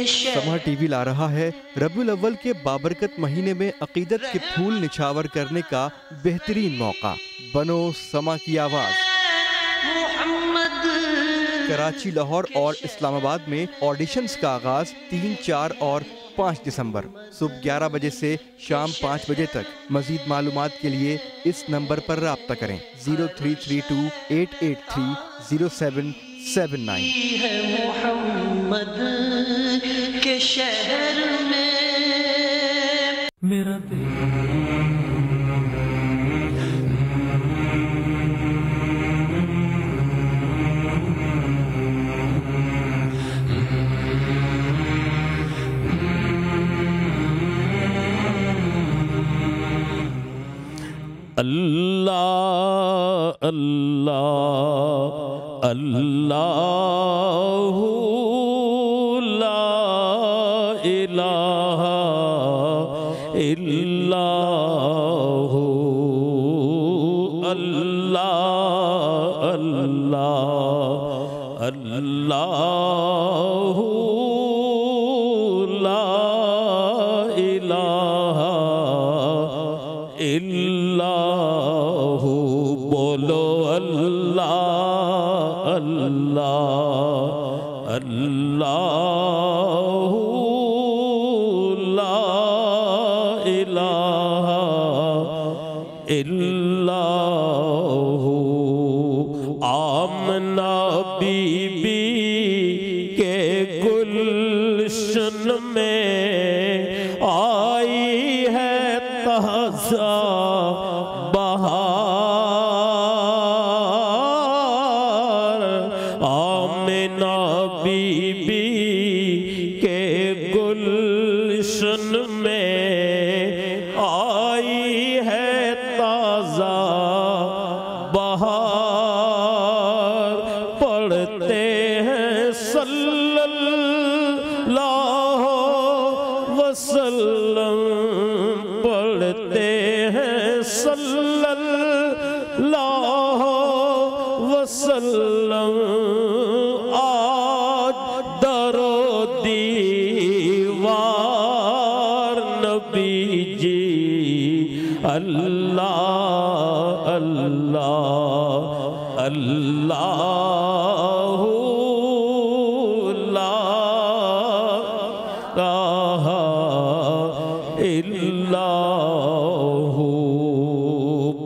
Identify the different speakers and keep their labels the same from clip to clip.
Speaker 1: سماں T V لا رہا ہے ربیع الاول کے بابرکت مہینے میں عقیدت کے پھول نچھاور کرنے کا بہترین موقع۔ بنو سما کی آواز۔ کراچی، لاہور اور اسلام آباد میں آڈیشنز کا آغاز 3، 4 اور 5 دسمبر صبح 11 بجے سے شام 5 بجے تک۔ مزید معلومات کے لیے اس نمبر پر رابطہ کریں 0332 883 0779۔
Speaker 2: محمد کے شہر میں میرا
Speaker 3: اللہ اللہ اللہ لا الہ الا ہو، اللہ اللہ اللہ لا الہ الا ہو۔ بولو اللہ اللہ اللہ لا الہ الا ہو۔ آمنہ بی بی کے گلشن میں آئی ہے تازہ بہار۔ آمنہ بی بی کے گلشن میں آئی ہے تازہ بہار۔ پڑھتے ہیں صلی اللہ وسلم، پڑھتے ہیں صلی اللہ وسلم، آج در و دیوار نبی جی۔ اللہ اللہ اللہ لا الہ الا ہو۔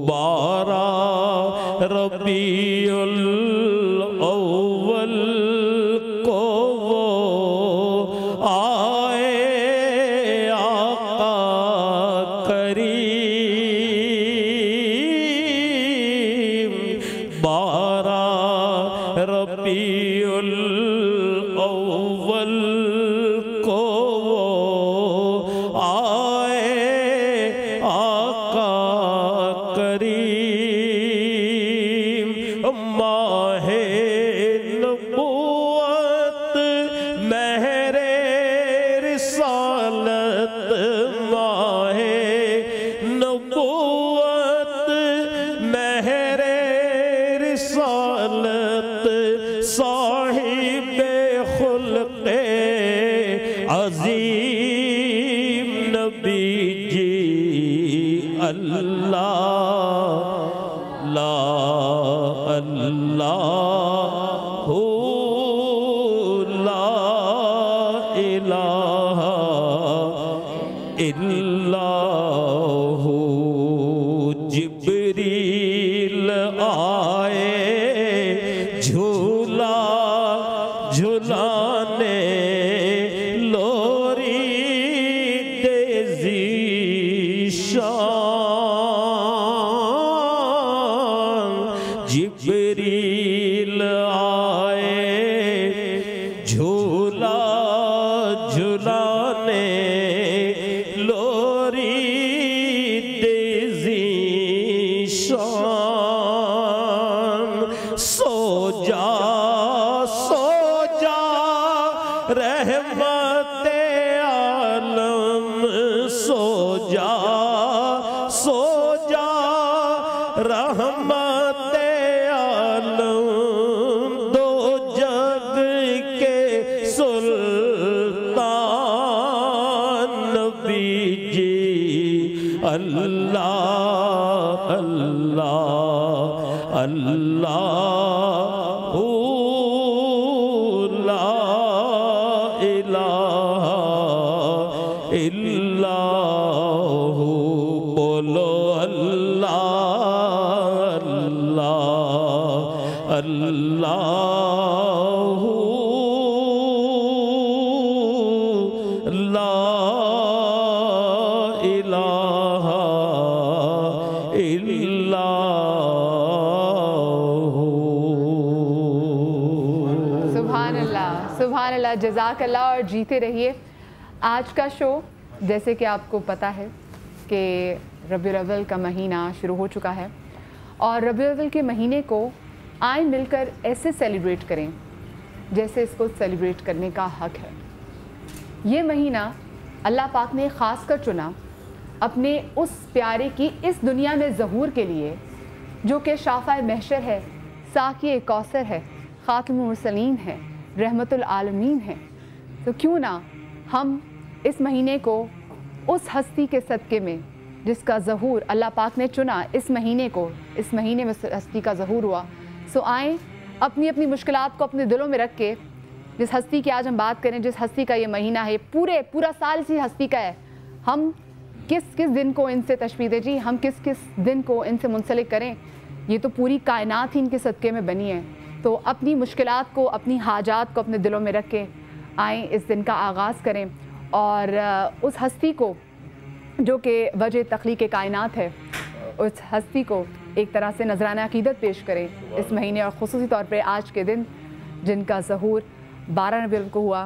Speaker 3: 12 ربیع الاول کو وہ آئے آقا کریم۔ 12 ربیع الاول کو وہ آئے آقا کریم۔ ماہ نبوت مہر رسالت، ماہ نبوت مہر رسالت، صاحب خلق عظیم نبی جی۔ اللہ لا اللہ لا الہ الا ہو۔ جبریل آئے جھولا جھلانے، لوری دیزی شان۔ جبریل آئے جھولا جھلانے، لوری دیزی شان۔ سو جا سو جا رحمت عالم، سو جا سو جا رحمت عالم، دو جگ کے سلطان اللہ لا الہ الا ہو، بولو اللہ اللہ اللہ لا الہ الا ہو۔
Speaker 4: سبحان اللہ، سبحان اللہ، جزاک اللہ، اور جیتے رہیے۔ آج کا شو جیسے کہ آپ کو پتہ ہے کہ ربیع الاول کا مہینہ شروع ہو چکا ہے، اور ربیع الاول کے مہینے کو آئیں مل کر ایسے سیلیبریٹ کریں جیسے اس کو سیلیبریٹ کرنے کا حق ہے۔ یہ مہینہ اللہ پاک نے خاص کر چنا اپنے اس پیارے کی اس دنیا میں ظہور کے لیے جو کہ شافع محشر ہے، ساقی کوثر ہے، خاتم المرسلین ہے، رحمت العالمین ہے۔ تو کیوں نہ ہم اس مہینے کو اس ہستی کے صدقے میں جس کا ظہور اللہ پاک نے چنا اس مہینے کو، اس مہینے میں ہستی کا ظہور ہوا، سو آئیں اپنی اپنی مشکلات کو اپنے دلوں میں رکھ کے جس ہستی کی آج ہم بات کریں، جس ہستی کا یہ مہینہ ہے، پورا سال اسی ہستی کا ہے، ہم کس دن کو ان سے تشبیہ دیں جی، ہم کس دن کو ان سے منسلک کریں؟ یہ تو پوری کائنات ہی ان کے صدقے میں بنی ہے۔ تو اپنی مشکلات کو، اپنی حاجات کو اپنے دلوں میں رکھ کے آئیں اس دن کا آغاز کریں، اور اس ہستی کو جو کہ وجہ تخلیق کائنات ہے، اس ہستی کو ایک طرح سے نذرانہ عقیدت پیش کریں اس مہینے، اور خصوصی طور پہ آج کے دن جن کا ظہور 12 ربیع الاول کو ہوا۔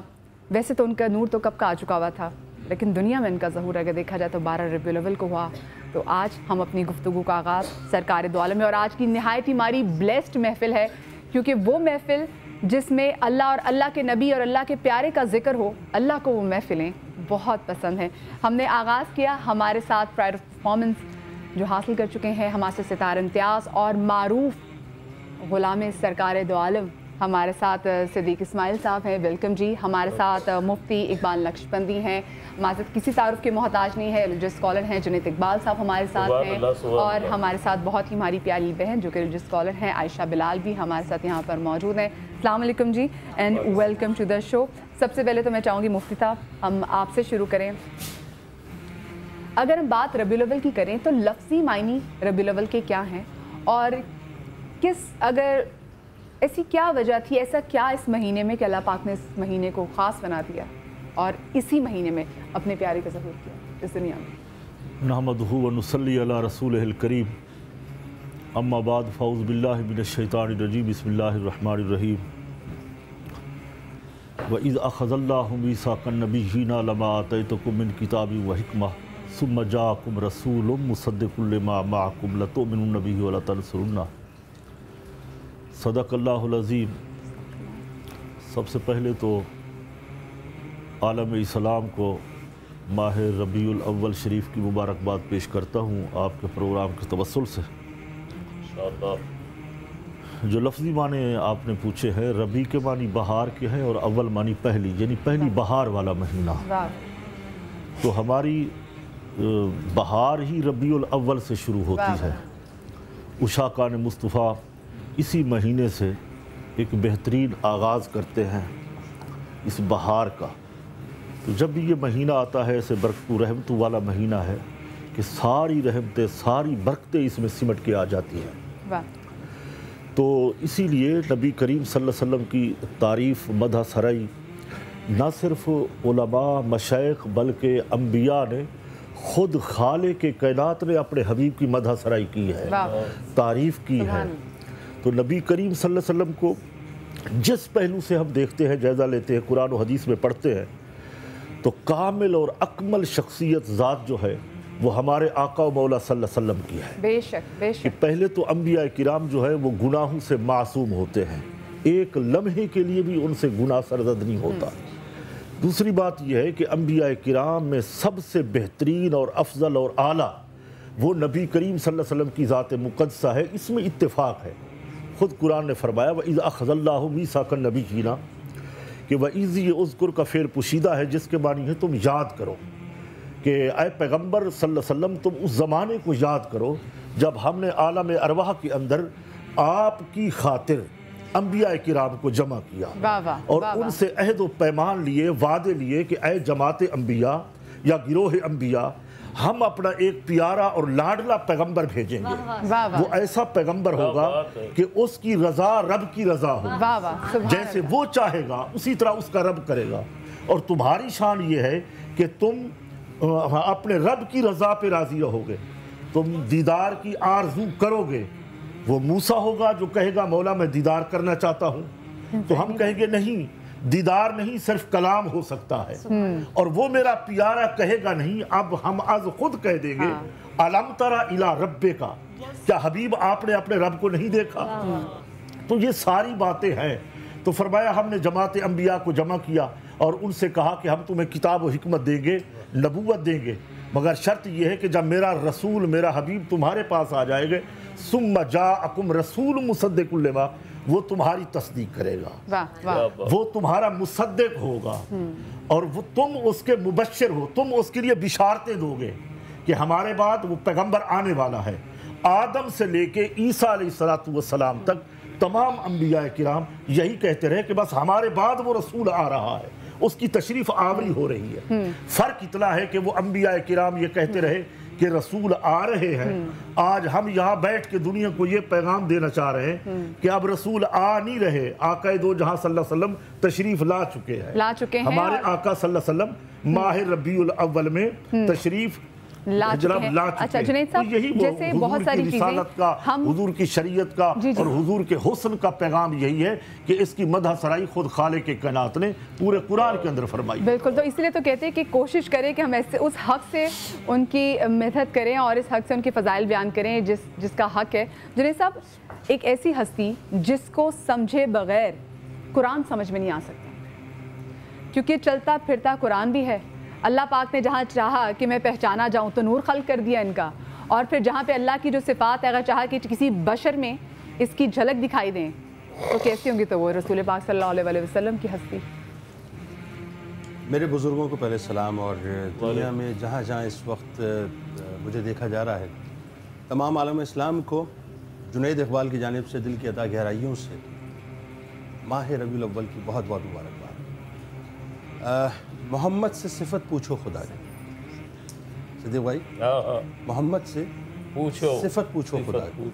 Speaker 4: ویسے تو ان کا نور تو کب کا آ چکا ہوا تھا، لیکن دنیا میں ان کا ظہور اگر دیکھا جائے تو 12 ربیع الاول کو ہوا۔ تو آج ہم اپنی گفتگو کا آغاز سرکار دو عالم میں، اور آج کی نہایت ہی ہماری بلیسڈ محفل ہے، کیونکہ وہ محفل جس میں اللہ اور اللہ کے نبی اور اللہ کے پیارے کا ذکر ہو، اللہ کو وہ محفلیں بہت پسند ہیں۔ ہم نے آغاز کیا ہمارے ساتھ پرائڈ آف پرفارمنس جو حاصل کر چکے ہیں ہمارے سے ستارہ امتیاز اور معروف غلام سرکار دو عالم، ہمارے ساتھ صدیق اسماعیل صاحب ہیں، ویلکم جی۔ ہمارے ساتھ مفتی اقبال نقشبندی ہیں، ہمارے ساتھ کسی تعارف کے محتاج نہیں ہے، ریلیجس اسکالر ہیں جنید اقبال صاحب ہمارے ساتھ ہیں، اور ہمارے ساتھ بہت ہی ہماری پیاری بہن جو کہ ریلیجس اسکالر ہیں عائشہ بلال بھی ہمارے ساتھ یہاں پر موجود ہیں۔ السلام علیکم جی اینڈ ویلکم ٹو دا شو۔ سب سے پہلے تو میں چاہوں گی مفتی صاحب ہم آپ سے شروع کریں۔ اگر ہم بات ربیع الاول کی کریں تو لفظی معنی ربیع الاول کے کیا ہیں، اور اگر ایسی کیا وجہ تھی، ایسا کیا اس مہینے میں کہ اللہ پاک نے اس مہینے کو خاص بنا دیا اور اسی مہینے میں اپنے پیارے کا ظہور کیا اس دنیا میں؟
Speaker 3: نحمدہ و نصلی علی رسولہ الکریم، اما بعد، فاعوذ باللہ من الشیطان الرجیم، بسم اللہ الرحمن الرحیم۔ وَإِذْ أَخَذَ اللَّهُ مِيثَاقَ النَّبِيِّينَ لَمَا آتَيْتُكُم مِّن كِتَابٍ وَحِكْمَةٍ ثُمَّ جَاءَكُمْ رَسُولٌ مُصَدِّقٌ لِّمَا مَعَكُمْ لَتُؤْمِنُنَّ بِهِ وَلَتَنصُرُنَّهُ۔ صدق اللہ العظیم۔ سب سے پہلے تو عالم اسلام کو ماہ ربیع الاول شریف کی مبارکباد پیش کرتا ہوں آپ کے پروگرام کے توسل سے۔ جو لفظی معنی آپ نے پوچھے ہیں، ربیع کے معنی بہار کے ہیں اور اول معنی پہلی، یعنی پہلی بہار والا مہینہ۔ تو ہماری بہار ہی ربیع الاول سے شروع ہوتی ہے۔ عشاقان مصطفیٰ اسی مہینے سے ایک بہترین آغاز کرتے ہیں اس بہار کا۔ تو جب بھی یہ مہینہ آتا ہے اسے برکت و رحمت والا مہینہ ہے کہ ساری رحمتیں، ساری برکتیں اس میں سمٹ کے آ جاتی ہیں۔ تو اسی لیے نبی کریم صلی اللہ علیہ وسلم کی تعریف، مدح سرائی نہ صرف علماء، مشائخ، بلکہ انبیاء نے خود خالق کائنات نے اپنے حبیب کی مدح سرائی کی ہے، تعریف کی ہے۔ تو نبی کریم صلی اللہ علیہ وسلم کو جس پہلو سے ہم دیکھتے ہیں، جائزہ لیتے ہیں، قرآن و حدیث میں پڑھتے ہیں، تو کامل اور اکمل شخصیت ذات جو ہے وہ ہمارے آقا و مولا صلی اللہ علیہ وسلم کی ہے۔
Speaker 4: بے شک بے شک۔
Speaker 3: کہ پہلے تو انبیاء کرام جو ہے وہ گناہوں سے معصوم ہوتے ہیں، ایک لمحے کے لیے بھی ان سے گناہ سرزد نہیں ہوتا۔ دوسری بات یہ ہے کہ انبیاء کرام میں سب سے بہترین اور افضل اور اعلیٰ وہ نبی کریم صلی اللہ علیہ وسلم کی ذات مقدسہ ہے، اس میں اتفاق ہے۔ خود قرآن نے فرمایا وَإِذْ أَخَذَ اللَّهُ مِيثَاقَ النَّبِيِّينَ کہ وَإِذْ یہ اذکر کا فعل پوشیدہ ہے جس کے معنی ہے تم یاد کرو، کہ اے پیغمبر صلی اللہ علیہ وسلم تم اس زمانے کو یاد کرو جب ہم نے عالم ارواح کے اندر آپ کی خاطر انبیاء کرام کو جمع کیا اور ان سے عہد و پیمان لیے، وعدے لیے کہ اے جماعت انبیاء یا گروہ انبیاء، ہم اپنا ایک پیارا اور لاڈلا پیغمبر بھیجیں گے، وہ ایسا پیغمبر ہوگا کہ اس کی رضا رب کی رضا ہوگی، جیسے وہ چاہے گا اسی طرح اس کا رب کرے گا، اور تمہاری شان یہ ہے کہ تم اپنے رب کی رضا پہ راضی رہو گے، تم دیدار کی آرزو کرو گے۔ وہ موسیٰ ہوگا جو کہے گا مولا میں دیدار کرنا چاہتا ہوں، تو ہم کہیں گے نہیں، دیدار نہیں، صرف کلام ہو سکتا ہے، اور وہ میرا پیارا کہے گا نہیں، اب ہم از خود کہہ دیں گے الم تری الی ربک، کیا حبیب آپ نے اپنے رب کو نہیں دیکھا؟ تو یہ ساری باتیں ہیں۔ تو فرمایا ہم نے جماعت انبیاء کو جمع کیا اور ان سے کہا کہ ہم تمہیں کتاب و حکمت دیں گے، نبوت دیں گے، مگر شرط یہ ہے کہ جب میرا رسول، میرا حبیب تمہارے پاس آ جائے گے، ثم جاءکم رسول مصدق لما، وہ تمہاری تصدیق کرے گا، وہ تمہارا مصدق ہوگا، اور وہ تم اس کے مبشر ہو، تم اس کے لیے بشارتیں دو گے کہ ہمارے بعد وہ پیغمبر آنے والا ہے۔ آدم سے لے کے عیسیٰ علیہ السلام تک تمام انبیاء کرام یہی کہتے رہے کہ بس ہمارے بعد وہ رسول آ رہا ہے، اس کی تشریف آوری ہو رہی ہے۔ فرق اتنا ہے کہ وہ انبیاء کرام یہ کہتے رہے کہ رسول آ رہے ہیں، آج ہم یہاں بیٹھ کے دنیا کو یہ پیغام دینا چاہ رہے ہیں کہ اب رسول آ نہیں رہے، آقا دو جہاں صلی اللہ علیہ وسلم تشریف لا چکے ہیں، ہمارے آقا صلی اللہ علیہ وسلم ماہ ربیع الاول میں تشریف
Speaker 4: لا چکے ہیں۔ اچھا جنید صاحب، جیسے بہت ساری چیزیں
Speaker 3: حضور کی شریعت کا اور حضور کے حسن کا پیغام یہی ہے کہ اس کی مدح سرائی خود خالق کائنات نے پورے قرآن کے اندر فرمائی۔
Speaker 4: بالکل، تو اس لیے تو کہتے ہیں کہ کوشش کریں کہ ہم ایسے اس حق سے ان کی مدحت کریں اور اس حق سے ان کی فضائل بیان کریں جس کا حق ہے۔ جنید صاحب، ایک ایسی ہستی جس کو سمجھے بغیر قرآن سمجھ میں نہیں آ سکتا، کیونکہ چلتا پھرتا قرآن بھی ہے۔ اللہ پاک نے جہاں چاہا کہ میں پہچانا جاؤں تو نور خلق کر دیا ان کا، اور پھر جہاں پہ اللہ کی جو صفات ہے اگر چاہا کہ کسی بشر میں اس کی جھلک دکھائی دیں تو کیسی ہوں گی تو وہ رسول پاک صلی اللہ علیہ وسلم کی ہستی۔
Speaker 5: میرے بزرگوں کو پہلے سلام، اور دنیا میں جہاں جہاں اس وقت مجھے دیکھا جا رہا ہے، تمام عالم اسلام کو جنید اقبال کی جانب سے دل کی عطا گہرائیوں سے ماہ ربیع الاول کی بہت بہت مبارکباد۔ محمد سے صفت پوچھو خدا کی، صدیق بھائی، محمد سے صفت پوچھو خدا کی،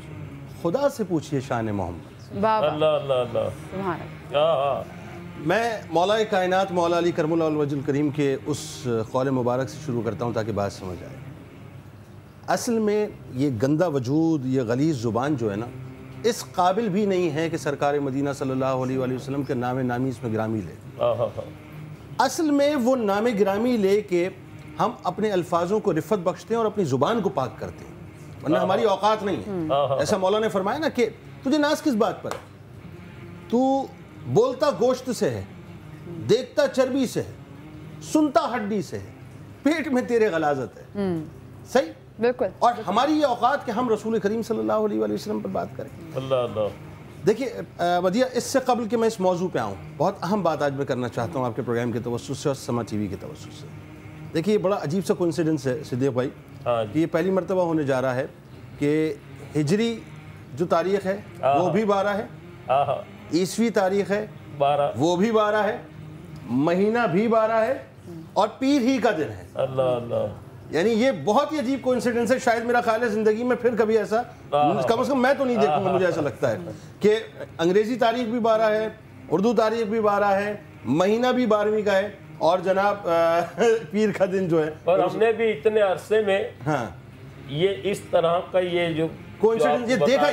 Speaker 5: خدا سے پوچھئے شان محمد۔ میں مولا کائنات مولا علی کرم اللہ الوجہ الکریم کے اس قول مبارک سے شروع کرتا ہوں تاکہ بات سمجھ آئے۔ اصل میں یہ گندا وجود، یہ غلیظ زبان جو ہے نا، اس قابل بھی نہیں ہے کہ سرکار مدینہ صلی اللہ علیہ وآلہ وسلم کے نام نامی اس میں گرامی لے۔ اصل میں وہ نام گرامی لے کے ہم اپنے الفاظوں کو رفت بخشتے ہیں اور اپنی زبان کو پاک کرتے ہیں، ورنہ ہماری اوقات نہیں ہے۔ ایسا مولا نے فرمایا نا کہ تجھے ناز کس بات پر ہے، تو بولتا گوشت سے ہے، دیکھتا چربی سے ہے، سنتا ہڈی سے ہے، پیٹ میں تیرے غلاظت ہے۔ صحیح،
Speaker 4: بالکل۔
Speaker 3: اور ہماری یہ اوقات کہ ہم رسول کریم صلی اللہ علیہ وآلہ وسلم پر بات کریں۔ دیکھیے مدیہ، اس سے قبل کہ میں اس موضوع پہ آؤں، بہت اہم بات آج میں کرنا چاہتا ہوں آپ کے پروگرام کے توسط سے اور سما ٹی وی کے توسط سے۔ دیکھیے بڑا عجیب سا کوئنسیڈنس ہے صدیق بھائی کہ یہ پہلی مرتبہ ہونے جا رہا ہے کہ ہجری جو تاریخ ہے وہ بھی 12 ہے، عیسوی تاریخ ہے وہ بھی 12 ہے، مہینہ بھی 12 ہے، اور پیر ہی کا دن ہے۔ اللہ اللہ، یعنی یہ بہت ہی عجیب کوئنسیڈنس ہے۔ شاید میرا خیال ہے زندگی میں پھر کبھی ایسا کم از کم میں تو نہیں دیکھوں گا، مجھے ایسا لگتا ہے کہ انگریزی تاریخ بھی 12 ہے، اردو تاریخ بھی 12 ہے، مہینہ بھی 12ویں کا ہے، اور جناب پیر کا دن جو ہے۔
Speaker 6: اور ہم نے بھی اتنے عرصے میں یہ اس طرح کا یہ جو
Speaker 3: کوئنسیڈنس یہ دیکھا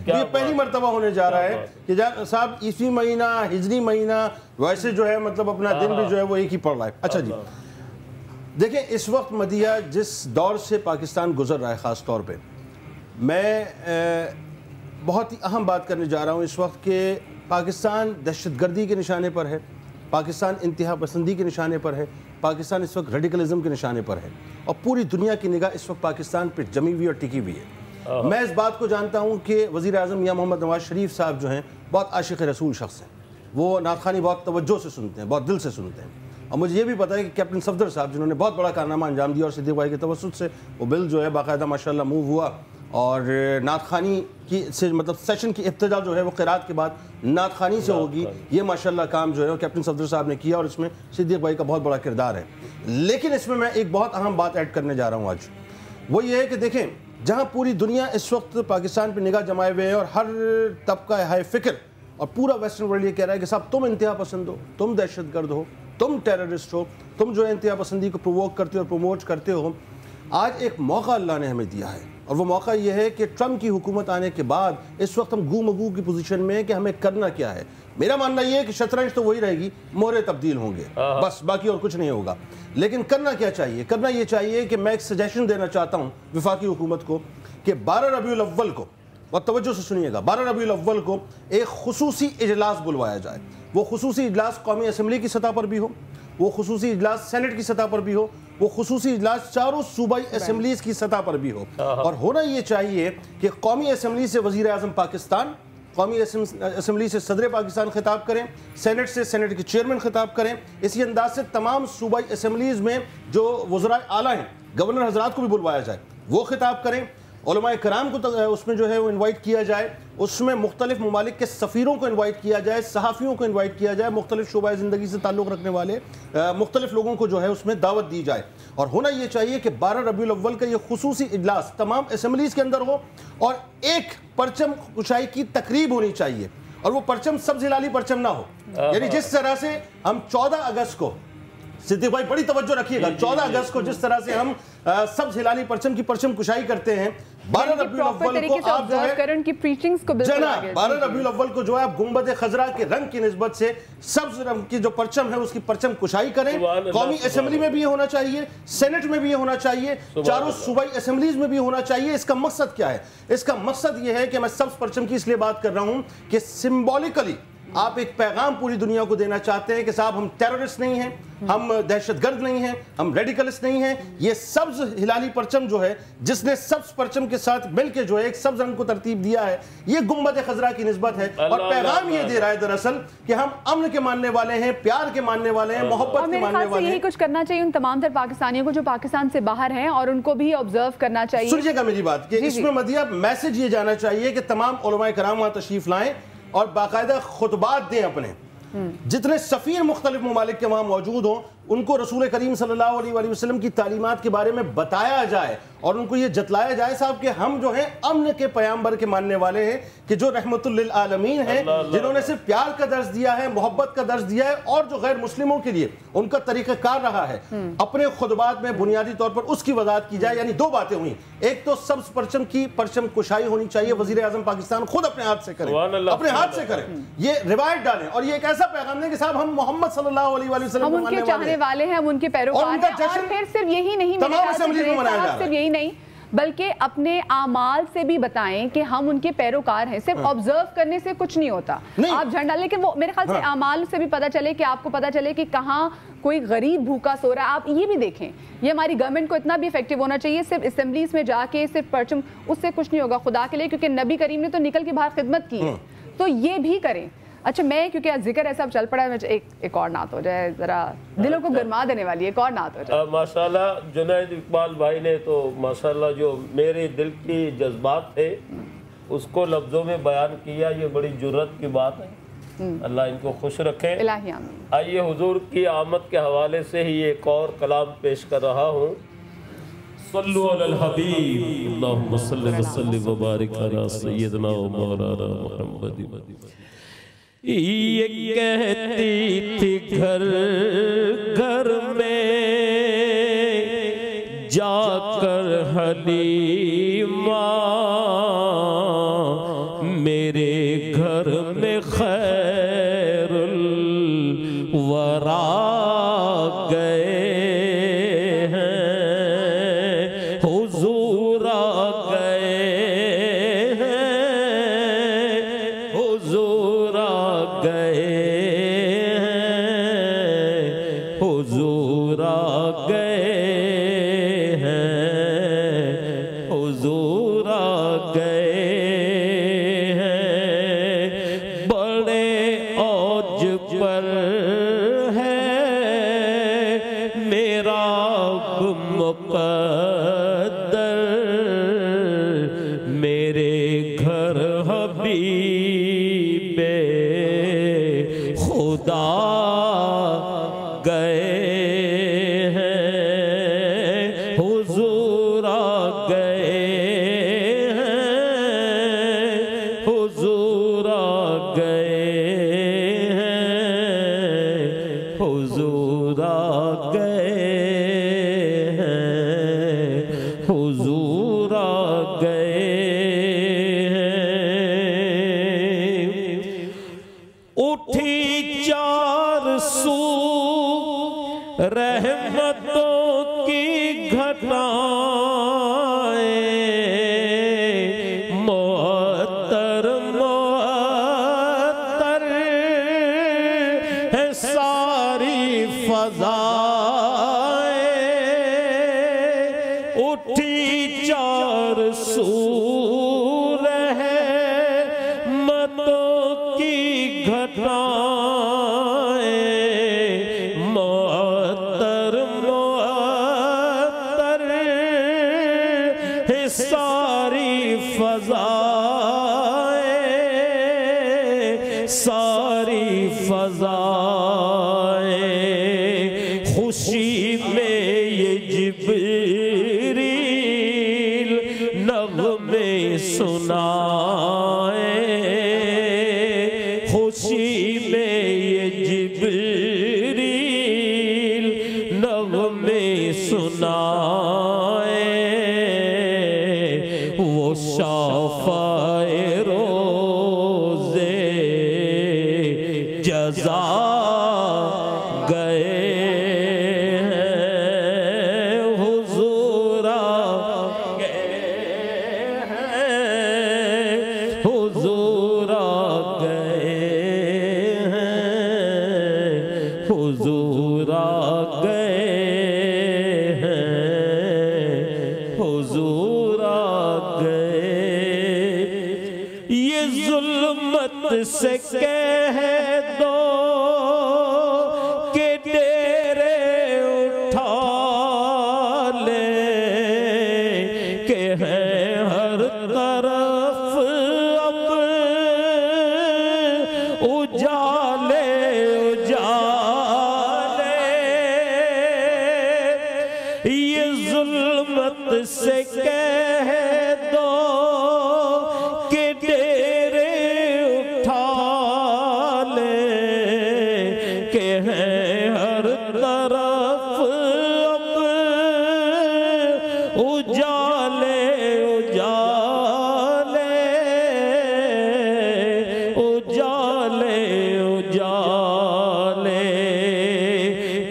Speaker 3: یہ پہلی مرتبہ ہونے جا رہا ہے کہ صاحب عیسوی مہینہ، ہجری مہینہ، ویسے جو ہے مطلب اپنا دن بھی جو ہے وہ ایک ہی پڑ رہا ہے۔ اچھا جی، دیکھیں اس وقت مدیہ جس دور سے پاکستان گزر رہا ہے، خاص طور پہ میں بہت ہی اہم بات کرنے جا رہا ہوں اس وقت کہ پاکستان دہشت گردی کے نشانے پر ہے، پاکستان انتہا پسندی کے نشانے پر ہے، پاکستان اس وقت ریڈیکلزم کے نشانے پر ہے، اور پوری دنیا کی نگاہ اس وقت پاکستان پہ جمی ہوئی اور ٹکی ہوئی ہے۔ میں اس بات کو جانتا ہوں کہ وزیر اعظم میاں محمد نواز شریف صاحب جو ہیں بہت عاشق رسول شخص ہیں، وہ نعت خوانی بہت توجہ سے سنتے ہیں، بہت دل سے سنتے ہیں، اور مجھے یہ بھی پتا ہے کہ کیپٹن صفدر صاحب جنہوں نے بہت بڑا کارنامہ انجام دیا اور صدیق بھائی کے توسط سے وہ بل جو ہے باقاعدہ ماشاءاللہ موو ہوا
Speaker 5: اور نعت خوانی کی سے مطلب سیشن کی ابتدا جو ہے وہ قرات کے بعد نعت خوانی سے ہوگی. یہ ماشاءاللہ کام جو ہے وہ کیپٹن صفدر صاحب نے کیا اور اس میں صدیق بھائی کا بہت بڑا کردار ہے. لیکن اس میں ایک بہت اہم بات ایڈ کرنے جا رہا ہوں آج. وہ یہ ہے کہ دیکھیں جہاں پوری دنیا اس وقت پاکستان پہ نگاہ جمائے ہوئے ہیں اور ہر طبقہ ہائے فکر اور پورا ویسٹرن ورلڈ یہ کہہ رہا ہے کہ صاحب تم انتہا پسند ہو, تم دہشت گرد ہو, تم ٹیررسٹ ہو, تم جو ہے انتہا پسندی کو پرووک کرتے ہو اور پروموٹ کرتے ہو. آج ایک موقع اللہ نے ہمیں دیا ہے اور وہ موقع یہ ہے کہ ٹرمپ کی حکومت آنے کے بعد اس وقت ہم گو مگو کی پوزیشن میں ہیں کہ ہمیں کرنا کیا ہے. میرا ماننا یہ ہے کہ شطرنج تو وہی رہے گی, مہرے تبدیل ہوں گے بس, باقی اور کچھ نہیں ہوگا. لیکن کرنا کیا چاہیے؟ کرنا یہ چاہیے کہ میں ایک سجیشن دینا چاہتا ہوں وفاقی حکومت کو کہ 12 ربیع الاول کو, اور توجہ سے سنیے گا, 12 ربیع الاول کو ایک خصوصی اجلاس بلوایا جائے. وہ خصوصی اجلاس قومی اسمبلی کی سطح پر بھی ہو, وہ خصوصی اجلاس سینٹ کی سطح پر بھی ہو, وہ خصوصی اجلاس چاروں صوبائی اسمبلیز کی سطح پر بھی ہو. اور ہونا یہ چاہیے کہ قومی اسمبلی سے وزیر اعظم پاکستان, قومی اسمبلی سے صدر پاکستان خطاب کریں, سینٹ سے سینٹ کے چیئرمین خطاب کریں. اسی انداز سے تمام صوبائی اسمبلیز میں جو وزراء اعلیٰ ہیں, گورنر حضرات کو بھی بلوایا جائے, وہ خطاب کریں. علماء کرام کو اس میں جو ہے وہ انوائٹ کیا جائے, اس میں مختلف ممالک کے سفیروں کو انوائٹ کیا جائے, صحافیوں کو انوائٹ کیا جائے, مختلف شعبۂ زندگی سے تعلق رکھنے والے مختلف لوگوں کو جو ہے اس میں دعوت دی جائے. اور ہونا یہ چاہیے کہ 12 ربیع الاول کا یہ خصوصی اجلاس تمام اسمبلیز کے اندر ہو اور ایک پرچم کشائی کی تقریب ہونی چاہیے. اور وہ پرچم سبز ہلالی پرچم نہ ہو, یعنی جس طرح سے ہم 14 اگست کو, صدیق بھائی بڑی توجہ رکھیے گا, 14 اگست کو جس طرح سے ہم سبز ہلالی پرچم کی پرچم کشائی کرتے ہیں, 12 ربیع الاول کو آپ جو ہے 12 ربیع الاول کو جو ہے آپ گنبد خضرا کے رنگ کی نسبت سے سبز رنگ کی جو پرچم ہے اس کی پرچم کشائی کریں. قومی اسمبلی میں بھی یہ ہونا چاہیے, سینٹ میں بھی یہ ہونا چاہیے, چاروں صوبائی اسمبلیز میں بھی ہونا چاہیے. اس کا مقصد کیا ہے؟ اس کا مقصد یہ ہے کہ میں سبز پرچم کی اس لیے بات کر رہا ہوں کہ سمبولیکلی آپ ایک پیغام پوری دنیا کو دینا چاہتے ہیں کہ صاحب ہم ٹیررسٹ نہیں ہیں, ہم دہشت گرد نہیں ہیں, ہم ریڈیکلسٹ نہیں ہیں. یہ سبز ہلالی پرچم جو ہے, جس نے سبز پرچم کے ساتھ مل کے جو ہے ایک سبز رنگ کو ترتیب دیا ہے, یہ گنبد خضرا کی نسبت ہے. اور پیغام یہ دے رہا ہے دراصل کہ ہم امن کے ماننے والے ہیں, پیار کے ماننے والے ہیں, محبت کے ماننے والے ہیں.
Speaker 4: یہی کچھ کرنا چاہیے ان تمام تر پاکستانیوں کو جو پاکستان سے باہر ہیں, اور ان کو بھی آبزرو کرنا چاہیے.
Speaker 5: سنیے گا میری بات کہ اس میں مدیہ میسج یہ جانا چاہیے کہ تمام علماء کرام وہاں تشریف لائیں اور باقاعدہ خطبات دیں. اپنے جتنے سفیر مختلف ممالک کے وہاں موجود ہوں ان کو رسول کریم صلی اللہ علیہ وآلہ وسلم کی تعلیمات کے بارے میں بتایا جائے اور ان کو یہ جتلایا جائے صاحب کہ ہم جو ہیں امن کے پیامبر کے ماننے والے ہیں, کہ جو رحمت للعالمین ہیں, جنہوں نے صرف پیار کا درس دیا ہے, محبت کا درس دیا ہے, اور جو غیر مسلموں کے لیے ان کا طریقہ کار رہا ہے. اپنے خطبات میں بنیادی طور پر اس کی وضاحت کی جائے. یعنی دو باتیں ہوئیں, ایک تو سبز پرچم کی پرچم کشائی ہونی چاہیے, وزیر اعظم پاکستان خود اپنے ہاتھ سے کریں, اپنے ہاتھ سے کریں, یہ روایت ڈالیں, اور یہ ایک ایسا پیغام دیں کہ صاحب ہم محمد صلی اللہ علیہ وآلہ وسلم
Speaker 4: ہم ان کے چاہنے والے ہیں, ہم ان کے پیروکار ہیں. اور پھر صرف یہی نہیں, صرف یہی نہیں بلکہ اپنے اعمال سے بھی بتائیں کہ ہم ان کے پیروکار ہیں. صرف آبزرو کرنے سے کچھ نہیں ہوتا, آپ جھنڈا, لیکن وہ میرے خیال سے اعمال سے بھی پتہ چلے کہ آپ کو پتہ چلے کہ کہاں کوئی غریب بھوکا سو رہا ہے. آپ یہ بھی دیکھیں, یہ ہماری گورنمنٹ کو اتنا بھی افیکٹو ہونا چاہیے. صرف اسمبلیز میں جا کے صرف پرچم, اس سے کچھ نہیں ہوگا خدا کے لیے, کیونکہ نبی کریم نے تو نکل کے باہر خدمت کی ہے, تو یہ بھی کریں. اچھا میں کیونکہ ذکر ایسا چل پڑا ہے, ایک اور نعت ہو جائے, ذرا دلوں کو گرما دینے والی ایک اور نعت ہو جائے.
Speaker 6: ماشاءاللہ جنید اقبال بھائی نے تو ماشاءاللہ جو میرے دل کی جذبات تھے اس کو لفظوں میں بیان کیا. یہ بڑی جرت کی بات ہے, اللہ ان کو خوش رکھے.
Speaker 4: الہی آمین.
Speaker 6: آئیے حضور کی آمد کے حوالے سے ہی ایک اور کلام پیش کر رہا ہوں. صلو علی الحبیب اللہم صلی وسلم وبارک علی سیدنا و مولانا محمد. یہ کہتی تھی گھر گھر میں جا کر حلیمہ, میرے گھر میں خیر الورا گئے ہیں, حضور آ گئے ہیں, حضور آ گئے ہیں, حضور آ گئے ہیں, حضور آ گئے ہیں. بڑے اوج پر ہے میرا مقدر, حبیب خدا گئے ہیں، حضور آ گئے ہیں، حضور آ گئے ہیں، حضور آ گئے ہیں، حضور آ گئے ہیں۔ اٹھی چار سو رحمتوں کی گھٹائیں، معطر معطر ہے ساری فضائیں، اٹھی چار سو رحمتوں کی گھٹائیں، معطر معطر ہے ساری فضائیں، ساری فضائیں، خوشی میں یہ جبریل نغمے سنائے، خوشی میں یہ جبریل نغمے سنائے، وہ شافع روزے جزا گئے ہیں، حضور آ گئے ہیں، حضور آ گئے ہیں، حضور آ گئے ہیں، حضور آ گئے۔ یہ ظلمت سے کہہ دو کہ ڈیرے اٹھا لیں، کہ ہے ہر طرف اب اجالے اجالے، یہ ظلمت سے کہہ دو کہ ڈیرے اٹھا لیں، کہ ہے ہر طرف اب اجالے اجالے، اجالے اجالے،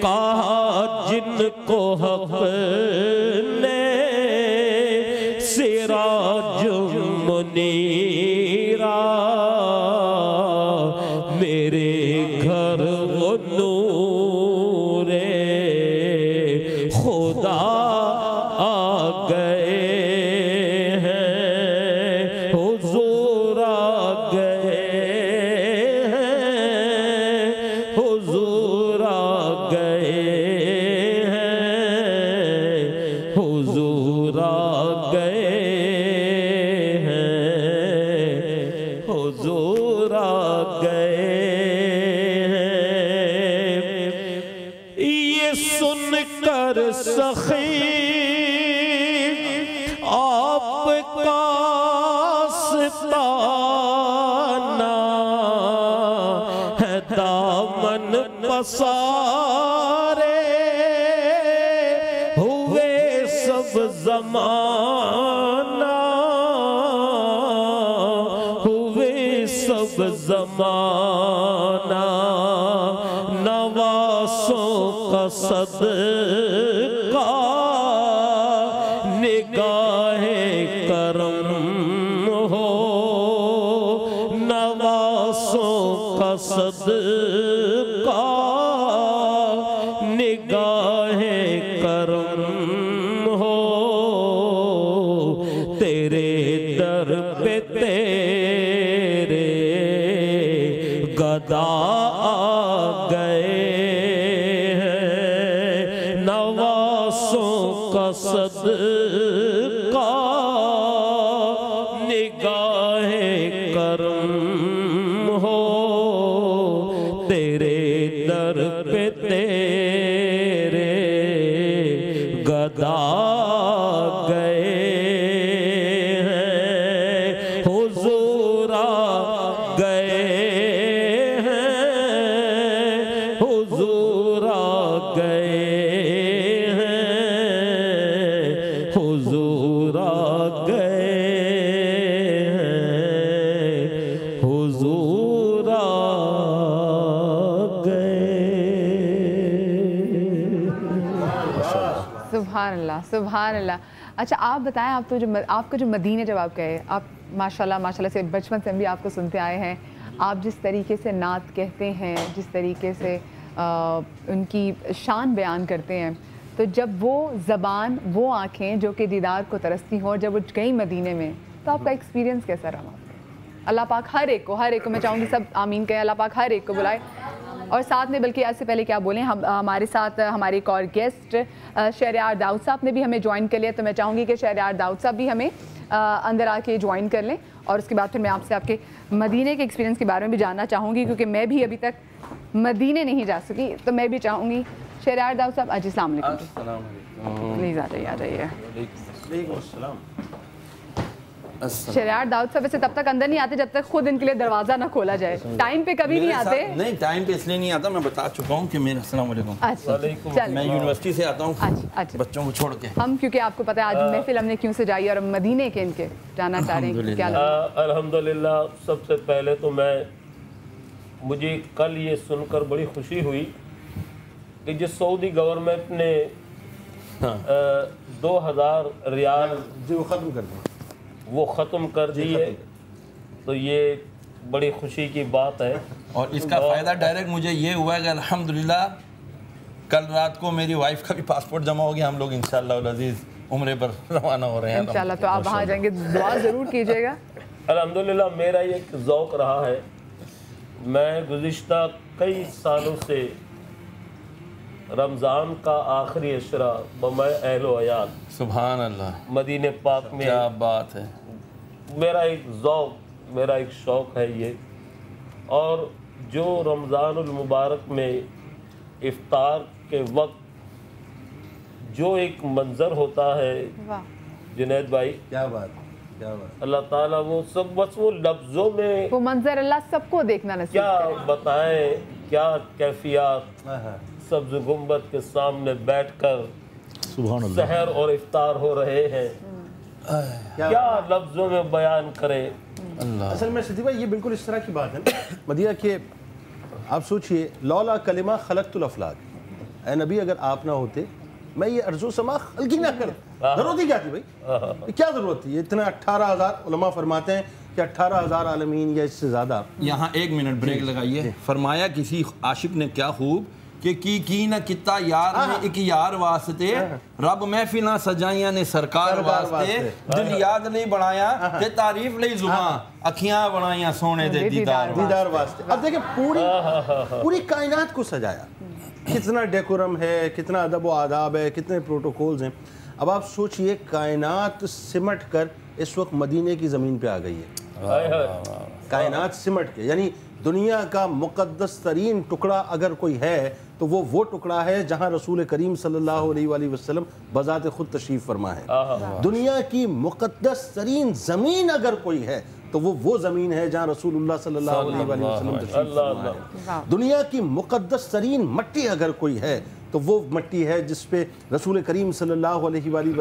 Speaker 6: کہا جن کو حق نے سراج منیرا، میرے گھر وہ نور خدا آ گئے ہیں، حضور آ گئے ہیں، حضور آ گئے ہیں، حضور آ گئے ہیں، حضور آ گئے ہیں۔ یہ سن کر سخی آپ کا ستانہ ہے، دامن پسارے ہوئے سب زمانہ، ہوئے سب زمانہ، نواسوں کا صدقہ نگاہ کرم ہو، نواسوں کا صدقہ نگاہ کرم ہو، تیرے در پہ تیرے گدا آ گئے ہیں، نواسوں کا صدقہ نگاہ کرم ہو تیرے در پہ تیرے گدا گئے ہیں حضور آ گئے ہیں حضور آ گئے ہیں حضور آ گئے ہیں حضور آ
Speaker 4: سبحان اللہ سبحان اللہ. اچھا آپ بتائیں, آپ کا جو مدینہ جب آپ گئے, آپ ماشاءاللہ سے بچپن سے ہم بھی آپ کو سنتے آئے ہیں, آپ جس طریقے سے نعت کہتے ہیں, جس طریقے سے ان کی شان بیان کرتے ہیں, تو جب وہ زبان, وہ آنکھیں جو کہ دیدار کو ترستی ہوں, اور جب وہ گئی مدینے میں, تو آپ کا ایکسپیرینس کیسا رہا؟ اللہ پاک ہر ایک کو میں چاہوں گی سب آمین کہیں, اللہ پاک ہر ایک کو بلائے. اور ساتھ میں بلکہ اس سے پہلے کیا بولیں, ہمارے ساتھ ہمارے ایک اور گیسٹ شہریار داؤد صاحب نے بھی ہمیں جوائن کر لیا, تو میں چاہوں گی کہ شہریار داؤد صاحب بھی ہمیں اندر آ کے جوائن کر لیں, اور اس کے بعد پھر میں آپ سے آپ کے مدینے کے ایکسپیرینس کے بارے میں بھی جاننا چاہوں گی, کیونکہ میں بھی ابھی تک مدینے نہیں جا سکی, تو میں بھی چاہوں گی. شہریار داؤد صاحب, جی السلام علیکم. پلیز آ جائیے. شہریار داؤد صاحب سے تب تک اندر نہیں آتے جب تک خود ان کے لیے دروازہ نہ کھولا جائے. ٹائم پہ کبھی نہیں آتے.
Speaker 7: نہیں, ٹائم پہ اس لیے نہیں آتا, میں بتا چکا ہوں کہ میرا السلام علیکم. میں یونیورسٹی سے آتا ہوں بچوں کو چھوڑ کے.
Speaker 4: ہم کیونکہ آپ کو پتا ہے آج محفل ہم نے کیوں سجائی, اور مدینے کے ان کے جانا چاہ رہے ہیں کیا لگا؟
Speaker 6: الحمدللہ. سب سے پہلے تو مجھے کل یہ سن کر بڑی خوشی ہوئی کہ جس سعودی گورنمنٹ نے 2000 ریال وہ ختم کر دیے, تو یہ بڑی خوشی کی بات ہے.
Speaker 7: اور اس کا فائدہ ڈائریکٹ مجھے یہ ہوا ہے کہ الحمدللہ کل رات کو میری وائف کا بھی پاسپورٹ جمع ہو گیا, ہم لوگ انشاءاللہ العزیز عمرے پر روانہ ہو رہے ہیں
Speaker 4: انشاءاللہ. تو آپ وہاں جائیں گے, دعا ضرور کیجیے گا.
Speaker 6: الحمدللہ میرا یہ ایک ذوق رہا ہے. میں گزشتہ کئی سالوں سے رمضان کا آخری عشرہ بمع اہل و عیال,
Speaker 7: سبحان اللہ,
Speaker 6: مدینہ پاک میں,
Speaker 7: کیا بات ہے,
Speaker 6: میرا ایک ذوق, میرا ایک شوق ہے یہ. اور جو رمضان المبارک میں افطار کے وقت جو ایک منظر ہوتا ہے جنید بھائی,
Speaker 5: کیا بات,
Speaker 6: اللہ تعالیٰ وہ سب بس وہ لفظوں میں
Speaker 4: وہ منظر اللہ سب کو دیکھنا نصیب
Speaker 6: کیا بتائیں, کیا کیفیات. سبز گنبد کے سامنے بیٹھ کر سحر اور افطار ہو رہے ہیں, کیا لفظوں میں بیان کرے.
Speaker 5: اصل میں صدیق بھائی یہ بالکل اس طرح کی بات ہے مدیہ کہ آپ سوچئے, لولا کلمہ خلقت الافلاک, اے نبی اگر آپ نہ ہوتے میں یہ ارض و سما خلق ہی نہ کرتا. ضرورت ہی کیا تھی بھائی, کیا ضرورت تھی؟ اتنا 18,000 علماء فرماتے ہیں کہ 18,000 عالمین یا اس سے زیادہ.
Speaker 7: یہاں ایک منٹ بریک لگائیے. فرمایا کسی عاشق نے کیا خوب کہ کی نہ کتا یار نے ایک یار واسطے, رب محفلاں سجائیاں نے سرکار واسطے, دل یاد نہیں بنایا تے تعریف نہیں زباں, اکھیاں بنائیاں سونے دے
Speaker 5: دیدار واسطے. اب دیکھیں پوری کائنات کو سجایا, کتنا ڈیکورم ہے, کتنا ادب و آداب ہے, کتنے پروٹوکولز ہیں. اب آپ سوچئے کائنات سمٹ کر اس وقت مدینے کی زمین پہ آ گئی ہے. کائنات سمٹ کے, یعنی دنیا کا مقدس ترین ٹکڑا اگر کوئی ہے تو وہ ٹکڑا ہے جہاں رسول کریم صلی اللہ علیہ وآلہ وسلم بذات خود تشریف فرما ہے. دنیا کی مقدس ترین زمین اگر کوئی ہے تو وہ زمین ہے جہاں رسول اللہ صلی اللہ علیہ وآلہ وسلم تشریف فرما ہے. دنیا کی مقدس ترین مٹی اگر کوئی ہے تو وہ مٹی ہے جس پہ رسول کریم صلی اللہ علیہ وآلہ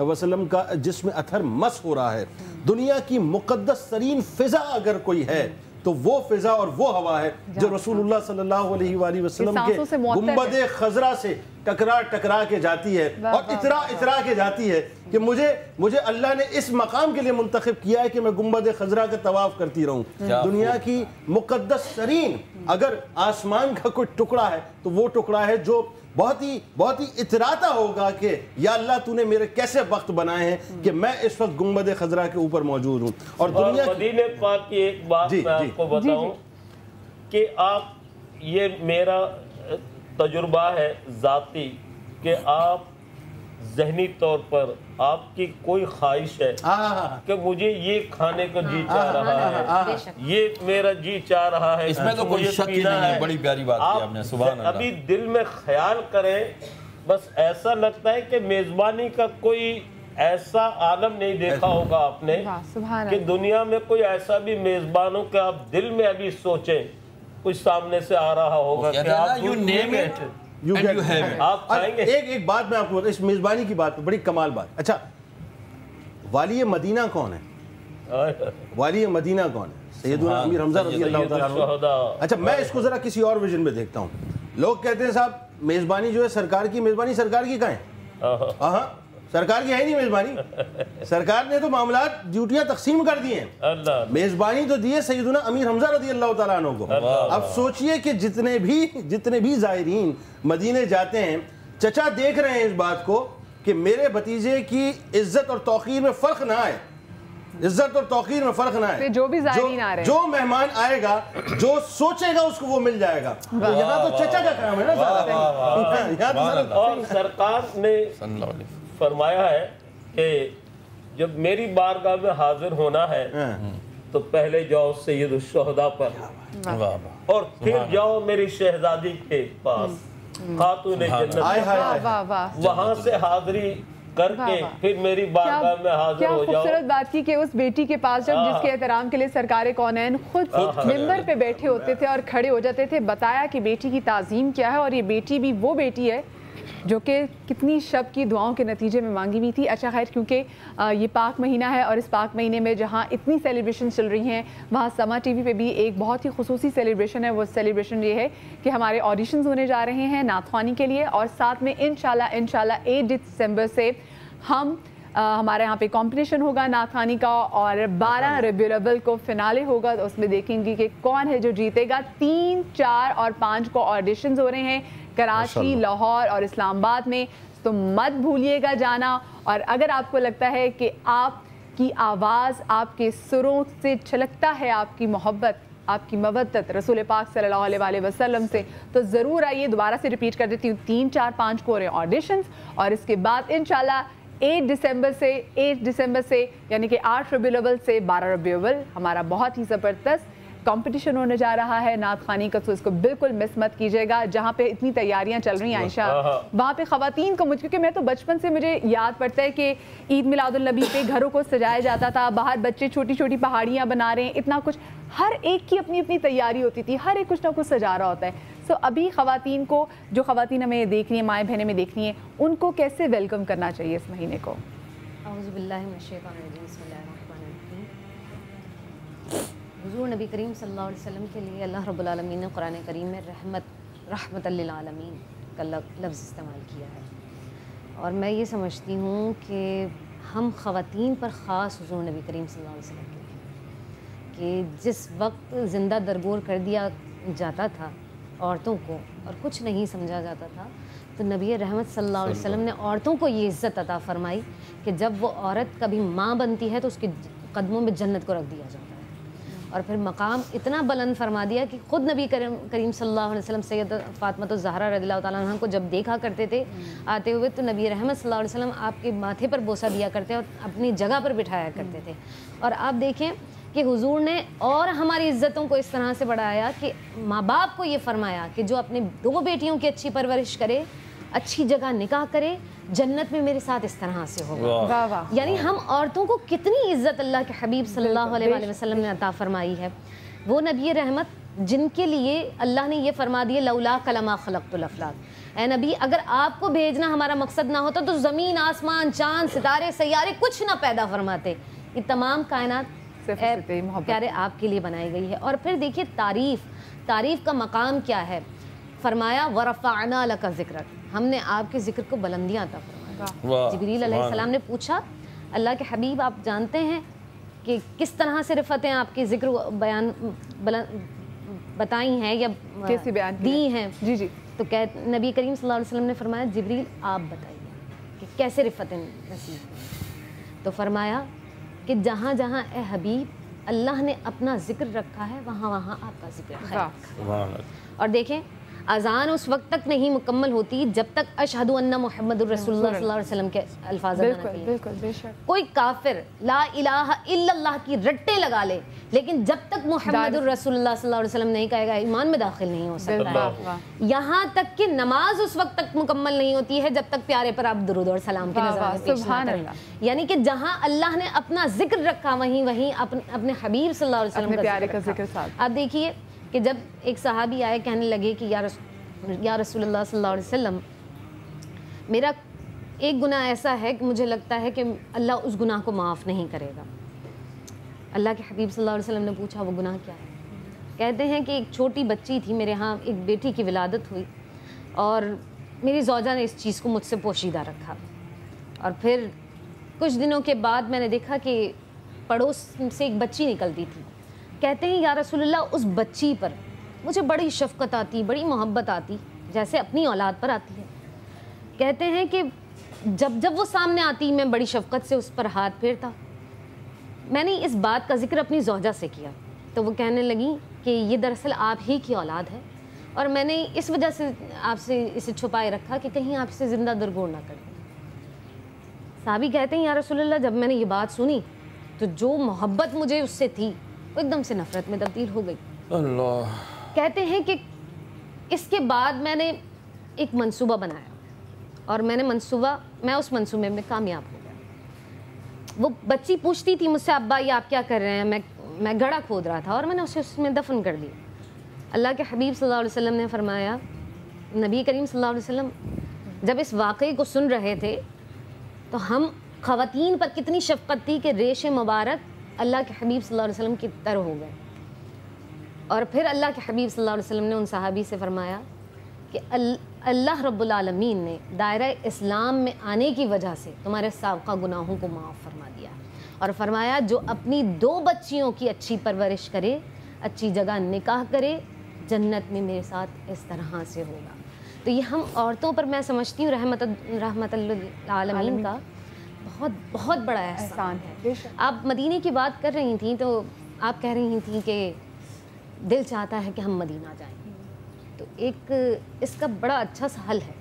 Speaker 5: وسلم کا جس میں اثر مس ہو رہا ہے. دنیا کی مقدس ترین فضا اگر کوئی ہے تو وہ فضا اور وہ ہوا ہے جو رسول اللہ صلی اللہ علیہ وآلہ وسلم کے گنبد خضرا سے ٹکرا کے جاتی ہے اور اترا کے جاتی ہے کہ مجھے اللہ نے اس مقام کے لیے منتخب کیا ہے کہ میں گنبد خضرا کا طواف کرتی رہوں. دنیا کی مقدس ترین اگر آسمان کا کوئی ٹکڑا ہے تو وہ ٹکڑا ہے جو بہت ہی اتراتا ہوگا کہ یا اللہ تو نے میرے کیسے وقت بنائے ہیں کہ میں اس وقت گنبد خضرا کے اوپر موجود ہوں. اور دنیا
Speaker 6: مدینہ پاک کی ایک بات میں آپ کو بتاؤں کہ آپ, یہ میرا تجربہ ہے ذاتی کہ آپ ذہنی طور پر آپ کی کوئی خواہش ہے کہ مجھے یہ کھانے کو جی چاہ رہا ہے، یہ میرا جی چاہ رہا ہے،
Speaker 7: اس میں تو کوئی شک ہی نہیں ہے، بڑی پیاری بات کی آپ نے، سبحان اللہ۔
Speaker 6: ابھی دل میں خیال کریں، بس ایسا لگتا ہے کہ میزبانی کا کوئی ایسا عالم نہیں دیکھا ہوگا آپ نے کہ دنیا میں کوئی ایسا بھی میزبان ہو کہ آپ دل میں ابھی سوچیں کچھ سامنے سے آ رہا ہوگا کہ آپ آپ کھائیں گے۔
Speaker 5: ایک بات میں آپ کو اس میزبانی کی بات بڑی کمال بات، اچھا والی مدینہ کون ہے؟ والی مدینہ کون ہے؟ سیدنا امیر حمزہ رضی اللہ تعالیٰ عنہ۔ اچھا میں اس کو ذرا کسی اور ویژن میں دیکھتا ہوں، لوگ کہتے ہیں صاحب میزبانی جو ہے سرکار کی میزبانی، سرکار کی کہاں ہے؟ سرکار کی ہے نہیں میزبانی، سرکار نے تو معاملات ڈیوٹیاں تقسیم کر دی ہیں، میزبانی تو دی ہے سیدنا امیر حمزہ رضی اللہ تعالیٰ عنہ کو۔ اب سوچئے کہ جتنے بھی زائرین مدینے جاتے ہیں، چچا دیکھ رہے ہیں اس بات کو کہ میرے بھتیجے کی عزت اور توقیر میں فرق نہ آئے، عزت اور توقیر میں فرق نہ آئے،
Speaker 4: جو بھی زائرین آ رہے ہیں،
Speaker 5: جو مہمان آئے گا جو سوچے گا اس کو وہ مل جائے گا، یہاں تو چچا کا کام ہے نا۔
Speaker 6: اور سرکار نے فرمایا ہے کہ جب میری بارگاہ میں حاضر ہونا ہے تو پہلے جاؤ سید الشہداء پر اور پھر جاؤ میری شہزادی کے پاس خاتون جنت، وہاں سے حاضری کر کے پھر میری بارگاہ میں حاضر ہو جاؤ۔
Speaker 4: کیا خوبصورت بات کی کہ اس بیٹی کے پاس جب جس کے احترام کے لیے سرکار کونین خود منبر پہ بیٹھے ہوتے تھے اور کھڑے ہو جاتے تھے، بتایا کہ بیٹی کی تعظیم کیا ہے، اور یہ بیٹی بھی وہ بیٹی ہے جو کہ کتنی شب کی دعاؤں کے نتیجے میں مانگی ہوئی تھی۔ اچھا خیر، کیونکہ یہ پاک مہینہ ہے اور اس پاک مہینے میں جہاں اتنی سیلیبریشن چل رہی ہیں، وہاں سما ٹی وی پہ بھی ایک بہت ہی خصوصی سیلیبریشن ہے۔ وہ سیلیبریشن یہ ہے کہ ہمارے آڈیشنز ہونے جا رہے ہیں نعت خوانی کے لیے، اور ساتھ میں انشاءاللہ 8 دسمبر سے ہمارے یہاں پہ کمپٹیشن ہوگا نعت خوانی کا، اور 12 ربیع الاول کو فنالے ہوگا۔ تو اس میں دیکھیں گے کہ کون ہے جو جیتے گا۔ 3، 4 اور 5 کو آڈیشنز ہو رہے ہیں کراچی، لاہور اور اسلام آباد میں، تو مت بھولیے گا جانا۔ اور اگر آپ کو لگتا ہے کہ آپ کی آواز، آپ کے سروں سے چھلکتا ہے آپ کی محبت، آپ کی مودت رسول پاک صلی اللہ علیہ وآلہ وسلم سے، تو ضرور آئیے۔ دوبارہ سے ریپیٹ کر دیتی ہوں، 3، 4، 5 کو ہو رہے ہیں آڈیشنز، اور اس کے بعد انشاءاللہ 8 دسمبر سے یعنی کہ 8 ربیع الاول سے 12 ربیع الاول ہمارا بہت ہی زبردست کمپٹیشن ہونے جا رہا ہے نعت خوانی کا، تو اس کو بالکل مس مت کیجیے گا۔ جہاں پہ اتنی تیاریاں چل رہی ہیں عائشہ، وہاں پہ خواتین کو کیونکہ میں تو بچپن سے مجھے یاد پڑتا ہے کہ عید میلاد النبی پہ گھروں کو سجایا جاتا تھا، باہر بچے چھوٹی چھوٹی پہاڑیاں بنا رہے ہیں، اتنا کچھ، ہر ایک کی اپنی اپنی تیاری ہوتی تھی، ہر ایک کچھ نہ کچھ سجا رہا ہوتا ہے۔ سو ابھی خواتین کو، جو خواتین ہمیں دیکھ رہی ہیں، مائیں بہنیں میں دیکھ رہی ہیں، ان کو کیسے ویلکم کرنا چاہیے اس مہینے کو؟
Speaker 8: اعوذ باللہ من الشیطان الرجیم، بسم اللہ الرحمن الرحیم۔ حضور نبی کریم صلی اللہ علیہ وسلم کے لیے اللہ رب العالمین نے قرآن کریم میں رحمت للعالمین کا لفظ استعمال کیا ہے، اور میں یہ سمجھتی ہوں کہ ہم خواتین پر خاص حضور نبی کریم صلی اللہ علیہ وسلم کے لیے کہ جس وقت زندہ درگور کر دیا جاتا تھا عورتوں کو اور کچھ نہیں سمجھا جاتا تھا، تو نبی رحمت صلی اللہ علیہ وسلم نے عورتوں کو یہ عزت عطا فرمائی کہ جب وہ عورت کبھی ماں بنتی ہے تو اس کے قدموں میں جنت کو رکھ دیا جاتا ہے، اور پھر مقام اتنا بلند فرما دیا کہ خود نبی کریم صلی اللہ علیہ وسلم سید فاطمہ الزہرا رضی اللہ تعالیٰ عنہ کو جب دیکھا کرتے تھے آتے ہوئے، تو نبی رحمت صلی اللہ علیہ وسلم آپ کے ماتھے پر بوسہ دیا کرتے اور اپنی جگہ پر بٹھایا کرتے تھے۔ اور آپ دیکھیں کہ حضور نے اور ہماری عزتوں کو اس طرح سے بڑھایا کہ ماں باپ کو یہ فرمایا کہ جو اپنے 2 بیٹیوں کی اچھی پرورش کرے، اچھی جگہ نکاح کرے، جنت میں میرے ساتھ اس طرح سے ہوگا۔ یعنی ہم عورتوں کو کتنی عزت اللہ کے حبیب صلی اللہ علیہ وآلہ وسلم نے عطا فرمائی ہے۔ وہ نبی رحمت جن کے لیے اللہ نے یہ فرما دیے لولاک لما خلقت الافلاک، اے نبی اگر آپ کو بھیجنا ہمارا مقصد نہ ہوتا تو زمین، آسمان، چاند، ستارے، سیارے کچھ نہ پیدا فرماتے۔ یہ تمام کائنات پیارے آپ کے لیے بنائی گئی ہے۔ اور پھر دیکھیے تعریف کا مقام کیا ہے، فرمایا ورفعنا لک ذکرک، ہم نے آپ کے ذکر کو بلندیاں عطا فرمائی۔ جبریل علیہ السلام نے پوچھا اللہ کے حبیب آپ جانتے ہیں کہ کس طرح سے رفتیں آپ کے ذکر بیان بتائی ہیں یا
Speaker 4: کیسی بیان
Speaker 8: دی ہیں؟
Speaker 4: جی
Speaker 8: تو نبی کریم صلی اللہ علیہ وسلم نے فرمایا جبریل آپ بتائیے کہ کیسے رفتیں نصیب ہیں؟ تو فرمایا کہ جہاں جہاں اے حبیب اللہ نے اپنا ذکر رکھا ہے وہاں وہاں آپ کا ذکر ہے، اور دیکھیں اذان اس وقت تک نہیں مکمل ہوتی جب تک اشہدو ان محمد الرسول اللہ صلی اللہ علیہ وسلم کے الفاظ ادا نہ
Speaker 4: بالکل بے شک.
Speaker 8: کوئی کافر لا الہ الا اللہ کی رٹے لگا لے لیکن جب تک محمد الرسول اللہ صلی اللہ علیہ وسلم نہیں کہے گا ایمان میں داخل نہیں ہو سکتا ہے. یہاں تک کہ نماز اس وقت تک مکمل نہیں ہوتی ہے جب تک پیارے پر آپ درود اور سلام کی نظارت پیش نہ کریں. یعنی کہ جہاں اللہ نے اپنا ذکر رکھا وہیں اپنے حبیب صلی اللہ علیہ وسلم
Speaker 4: پیارے کا ذکر ساتھ.
Speaker 8: آپ دیکھیے کہ جب ایک صحابی آئے کہنے لگے کہ یا رسول اللہ صلی اللہ علیہ وسلم میرا ایک گناہ ایسا ہے کہ مجھے لگتا ہے کہ اللہ اس گناہ کو معاف نہیں کرے گا. اللہ کے حبیب صلی اللہ علیہ وسلم نے پوچھا وہ گناہ کیا ہے؟ کہتے ہیں کہ ایک چھوٹی بچی تھی میرے ہاں ایک بیٹی کی ولادت ہوئی اور میری زوجہ نے اس چیز کو مجھ سے پوشیدہ رکھا اور پھر کچھ دنوں کے بعد میں نے دیکھا کہ پڑوس سے ایک بچی نکلتی تھی. کہتے ہیں یا رسول اللہ اس بچی پر مجھے بڑی شفقت آتی بڑی محبت آتی جیسے اپنی اولاد پر آتی ہے. کہتے ہیں کہ جب وہ سامنے آتی میں بڑی شفقت سے اس پر ہاتھ پھیرتا. میں نے اس بات کا ذکر اپنی زوجہ سے کیا تو وہ کہنے لگی کہ یہ دراصل آپ ہی کی اولاد ہے اور میں نے اس وجہ سے آپ سے اسے چھپائے رکھا کہ کہیں آپ اسے زندہ درگور نہ کریں. صحابی کہتے ہیں یا رسول اللہ جب میں نے یہ بات سنی تو جو محبت مجھے اس سے تھی وہ ایک دم سے نفرت میں تبدیل ہو گئی.
Speaker 7: اللہ.
Speaker 8: کہتے ہیں کہ اس کے بعد میں نے ایک منصوبہ بنایا اور میں اس منصوبے میں کامیاب ہو گیا. وہ بچی پوچھتی تھی مجھ سے ابا یہ آپ کیا کر رہے ہیں؟ میں گڑھا کھود رہا تھا اور میں نے اسے اس میں دفن کر دیا. اللہ کے حبیب صلی اللہ علیہ وسلم نے فرمایا نبی کریم صلی اللہ علیہ وسلم جب اس واقعے کو سن رہے تھے تو ہم خواتین پر کتنی شفقت تھی کہ ریش مبارک اللہ کے حبیب صلی اللہ علیہ وسلم کی طرح ہو گئے. اور پھر اللہ کے حبیب صلی اللہ علیہ وسلم نے ان صحابی سے فرمایا کہ اللہ رب العالمین نے دائرہ اسلام میں آنے کی وجہ سے تمہارے سابقہ گناہوں کو معاف فرما دیا اور فرمایا جو اپنی 2 بچیوں کی اچھی پرورش کرے اچھی جگہ نکاح کرے جنت میں میرے ساتھ اس طرح سے ہوگا. تو یہ ہم عورتوں پر میں سمجھتی ہوں رحمت للعالمین کا بہت بڑا احسان ہے. آپ مدینے کی بات کر رہی تھیں تو آپ کہہ رہی تھیں کہ دل چاہتا ہے کہ ہم مدینہ جائیں تو ایک اس کا بڑا اچھا سا حل ہے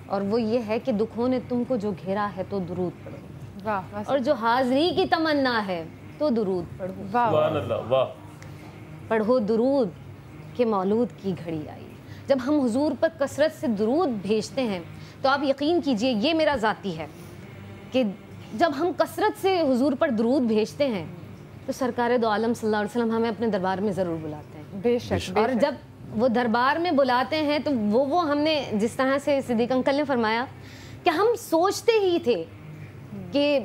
Speaker 8: اور وہ یہ ہے کہ دکھوں نے تم کو جو گھیرا ہے تو درود پڑھو اور جو حاضری کی تمنا ہے تو درود پڑھو.
Speaker 6: سبحان اللہ. واہ.
Speaker 8: پڑھو درود کہ مولود کی گھڑی آئی. جب ہم حضور پر کثرت سے درود بھیجتے ہیں تو آپ یقین کیجئے یہ میرا ذاتی ہے کہ جب ہم کثرت سے حضور پر درود بھیجتے ہیں تو سرکار دو عالم صلی اللہ علیہ وسلم ہمیں اپنے دربار میں ضرور بلاتے ہیں.
Speaker 4: بے شک.
Speaker 8: اور جب وہ دربار میں بلاتے ہیں تو وہ ہم نے جس طرح سے صدیق انکل نے فرمایا کہ ہم سوچتے ہی تھے کہ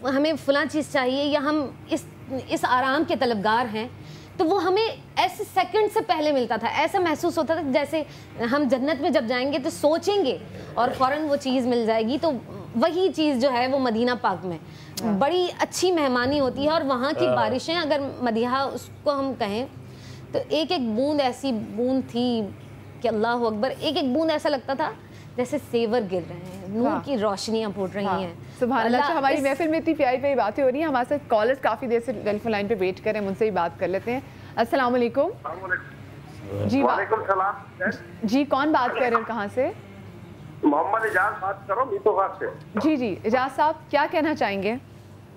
Speaker 8: ہمیں فلاں چیز چاہیے یا ہم اس آرام کے طلبگار ہیں تو وہ ہمیں ایسے سیکنڈ سے پہلے ملتا تھا. ایسا محسوس ہوتا تھا جیسے ہم جنت میں جب جائیں گے تو سوچیں گے اور فوراً وہ چیز مل جائے گی. تو وہی چیز جو ہے وہ مدینہ پاک میں بڑی اچھی مہمانی ہوتی ہے اور وہاں کی بارشیں اگر مدیحہ اس کو ہم کہیں تو ایک بوند ایسی بوند تھی کہ اللہ اکبر ایک بوند ایسا لگتا تھا جیسے سیور گر رہے ہیں نور کی روشنیاں پھوٹ رہی ہیں.
Speaker 4: سبحان اللہ. ہماری محفل میں اتنی پیاری پیاری باتیں ہو رہی ہیں. ہمارے ساتھ کالرز کافی دیر سے ٹیلیفون لائن پہ ویٹ کر رہے ہیں ان سے ہی بات کر لیتے ہیں. السلام علیکم. جی وعلیکم السلام. جی کون بات کر رہے ہیں کہاں سے؟
Speaker 9: محمد اجاز بات کر رہا ہوں میتوغا سے.
Speaker 4: جی اجاز صاحب کیا کہنا چاہیں گے؟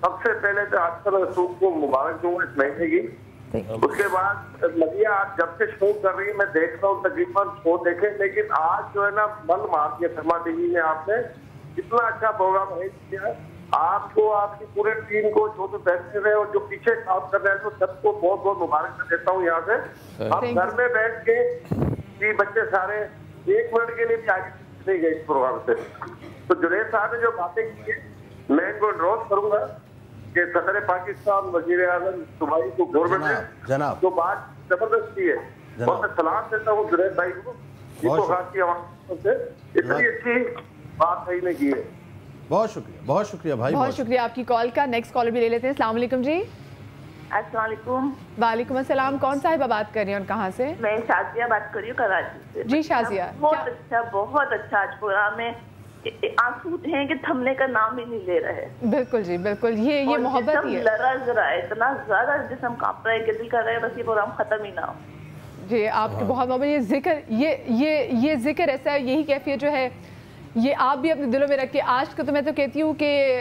Speaker 9: سب سے پہلے تو آج کل رسول کو مبارک دوں اس مہینے کی. اس کے بعد مدیہ آج جب سے شو کر رہی ہے میں دیکھ رہا ہوں تقریباً شو دیکھے لیکن آج جو ہے نا من مار دیا فرما ٹی وی میں آپ نے اتنا اچھا پروگرام ہے کیا. آپ کو آپ کی پورے ٹیم کو جو بھی بیٹھے رہے اور جو پیچھے کام کر رہے ہیں تو سب کو بہت بہت مبارک میں دیتا ہوں یہاں سے. آپ گھر میں بیٹھ کے جی بچے سارے 1 منٹ کے لیے بھی آگے نہیں گئے اس پروگرام سے. تو جنید صاحب نے جو باتیں کی ہیں میں ان کو انڈورس کروں گا کہ صدر پاکستان وزیر اعظم صوبائی کو گورنمنٹ نے جو بات زبردست کی ہے اور میں سلام دیتا ہوں جنید بھائی کو جس کو خاص کی عوام سے اتنی اچھی بات صحیح نے کی ہے.
Speaker 5: بہت شکریہ بھائی.
Speaker 4: بہت شکریہ آپ کی کال کا. نیکسٹ کالر بھی لے لیتے ہیں. السلام علیکم. جی
Speaker 10: السلام علیکم.
Speaker 4: وعلیکم السلام. کون صاحبہ بات کر رہی ہیں اور کہاں سے؟
Speaker 10: میں شازیہ بات کر رہی ہوں کراچی سے.
Speaker 4: جی شازیہ.
Speaker 10: بہت اچھا آج پروگرام ہے. آنسو ہیں کہ تھمنے کا نام ہی نہیں لے رہے.
Speaker 4: بالکل جی بالکل. یہ محبت ہی ہے.
Speaker 10: لرز رہا ہے اتنا زیادہ جسم کانپ رہا ہے کہ دل کر رہا ہے بس یہ پروگرام ختم ہی نہ ہو.
Speaker 4: جی آپ کے بہت بہت یہ ذکر یہ ذکر ایسا ہے, یہی کیفیت جو ہے یہ آپ بھی اپنے دلوں میں رکھ کے. آج کا تو میں تو کہتی ہوں کہ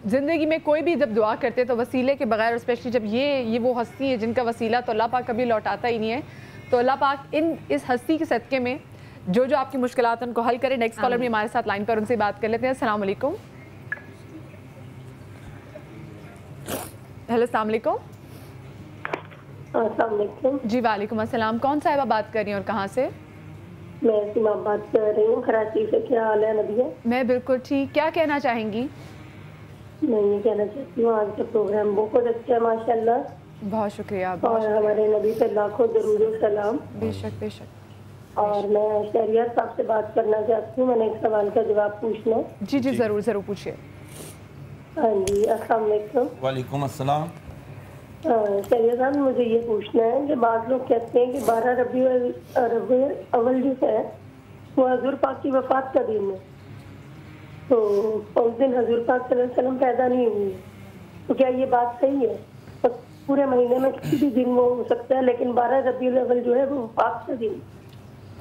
Speaker 4: زندگی میں کوئی بھی جب دعا کرتے تو وسیلے کے بغیر, اسپیشلی جب یہ وہ ہستی ہے جن کا وسیلہ تو اللہ پاک کبھی لوٹاتا ہی نہیں ہے, تو اللہ پاک اس ہستی کے صدقے میں جو آپ کی مشکلات ان کو حل کرے. نیکسٹ کالر بھی ہمارے ساتھ لائن پر, ان سے بات کر لیتے ہیں. السلام علیکم. ہیلو السلام علیکم.
Speaker 11: السلام علیکم.
Speaker 4: جی وعلیکم السلام. کون صاحبہ بات کر رہی ہیں اور کہاں سے؟
Speaker 11: میں سیما بات کر رہی ہوں کراچی سے. کیا حال ہے نبیہ؟
Speaker 4: میں بالکل ٹھیک. کیا کہنا چاہیں گی؟
Speaker 11: میں یہ کہنا چاہتی ہوں آج کا پروگرام بہت اچھا ہے ماشاء اللہ.
Speaker 4: بہت شکریہ.
Speaker 11: اور ہمارے نبی سے لاکھوں درود و سلام.
Speaker 4: بے شک بے شک.
Speaker 11: اور میں شہریار صاحب سے بات کرنا چاہتی ہوں. میں نے ایک سوال کا جواب پوچھنا ہے.
Speaker 4: جی جی ضرور ضرور پوچھیے.
Speaker 11: ہاں جی السلام علیکم.
Speaker 7: وعلیکم السلام.
Speaker 11: شہریار صاحب مجھے یہ پوچھنا ہے کہ بعض لوگ کہتے ہیں کہ 12 ربیع الاول جو ہے وہ حضور پاک کی وفات کا دن ہے, تو اس دن حضور پاک صلی اللہ علیہ وسلم پیدا نہیں ہوئے, تو کیا یہ بات صحیح ہے؟ پورے مہینے میں کسی بھی دن وہ ہو سکتا ہے, لیکن 12 ربیع الاول جو ہے وہ وفات کا دن.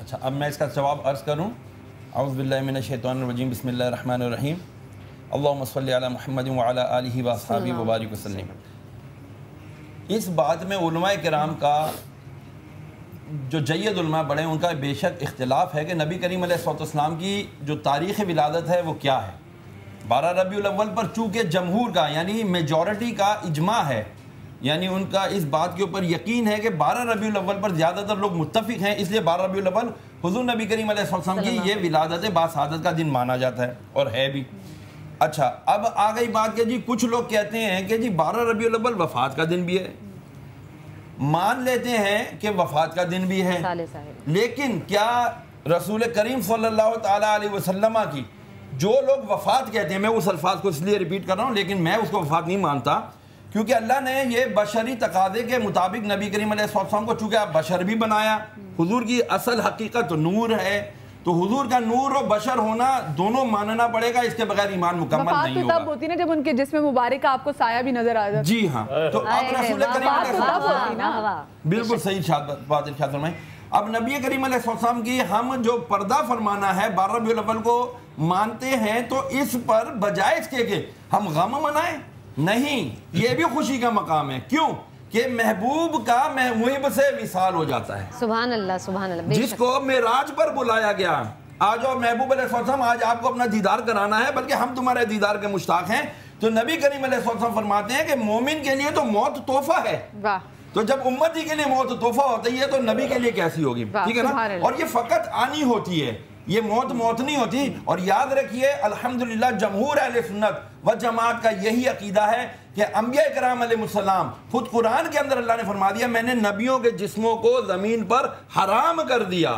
Speaker 7: اچھا اب میں اس کا جواب عرض کروں. اعوذ باللہ من الشیطان الرجیم. بسم اللہ الرحمن الرحیم. اللہم صلی علی محمد وعلی آلہ واصحابہ وبارک وسلم. اس بات میں علماء کرام کا جو جید علماء بڑے ان کا بے شک اختلاف ہے کہ نبی کریم علیہ السلام کی جو تاریخ ولادت ہے وہ کیا ہے. 12 ربیع الاول پر چونکہ جمہور کا یعنی میجورٹی کا اجماع ہے, یعنی ان کا اس بات کے اوپر یقین ہے کہ 12 ربیع الاول پر زیادہ تر لوگ متفق ہیں, اس لیے 12 ربیع الاول حضور نبی کریم علیہ السلام کی یہ ولادت باسعادت کا دن مانا جاتا ہے اور ہے بھی. اچھا اب آ گئی بات کہ جی کچھ لوگ کہتے ہیں کہ جی 12 ربیع الاول وفات کا دن بھی ہے. مان لیتے ہیں کہ وفات کا دن بھی ہے, لیکن کیا رسول کریم صلی اللہ تعالیٰ علیہ وسلم کی جو لوگ وفات کہتے ہیں, میں اس الفاظ کو اس لیے ریپیٹ کر رہا ہوں لیکن میں اس کو وفات نہیں مانتا, کیونکہ اللہ نے یہ بشری تقاضے کے مطابق نبی کریم علیہ السلام کو چونکہ آپ بشر بھی بنایا. حضور کی اصل حقیقت نور ہے, تو حضور کا نور اور بشر ہونا دونوں ماننا پڑے گا, اس کے بغیر ایمان مکمل نہیں ہوگا.
Speaker 4: تب ہوتی نا جب ان کے جسم مبارک کا آپ کو سایہ بھی نظر آ جائے.
Speaker 7: جی ہاں, تو اب رسول کریم علیہ السلام بالکل صحیح بات ارشاد فرمائیں. اب نبی کریم علیہ السلام کی ہم جو پردہ فرمانا ہے 12 ربیع الاول کو مانتے ہیں, تو اس پر بجائے اس کے کہ ہم غم منائیں, نہیں, یہ بھی خوشی کا مقام ہے. کیوں کہ محبوب کا محب سے وصال ہو جاتا ہے.
Speaker 8: سبحان اللہ سبحان اللہ.
Speaker 7: جس کو معراج پر بلایا گیا, آج اور محبوب علیہ السلام آج آپ کو اپنا دیدار کرانا ہے, بلکہ ہم تمہارے دیدار کے مشتاق ہیں. تو نبی کریم علیہ السلام فرماتے ہیں کہ مومن کے لیے تو موت تحفہ ہے, تو جب امتی کے لیے موت تحفہ ہوتی ہے تو نبی کے لیے کیسی ہوگی, ٹھیک ہے نا. اور یہ فقط آنی ہوتی ہے, یہ موت نہیں ہوتی. اور یاد رکھیے الحمدللہ جمہور اہل سنت و جماعت کا یہی عقیدہ ہے کہ انبیاء کرام علیہ السلام خود قرآن کے اندر اللہ نے فرما دیا میں نے نبیوں کے جسموں کو زمین پر حرام کر دیا.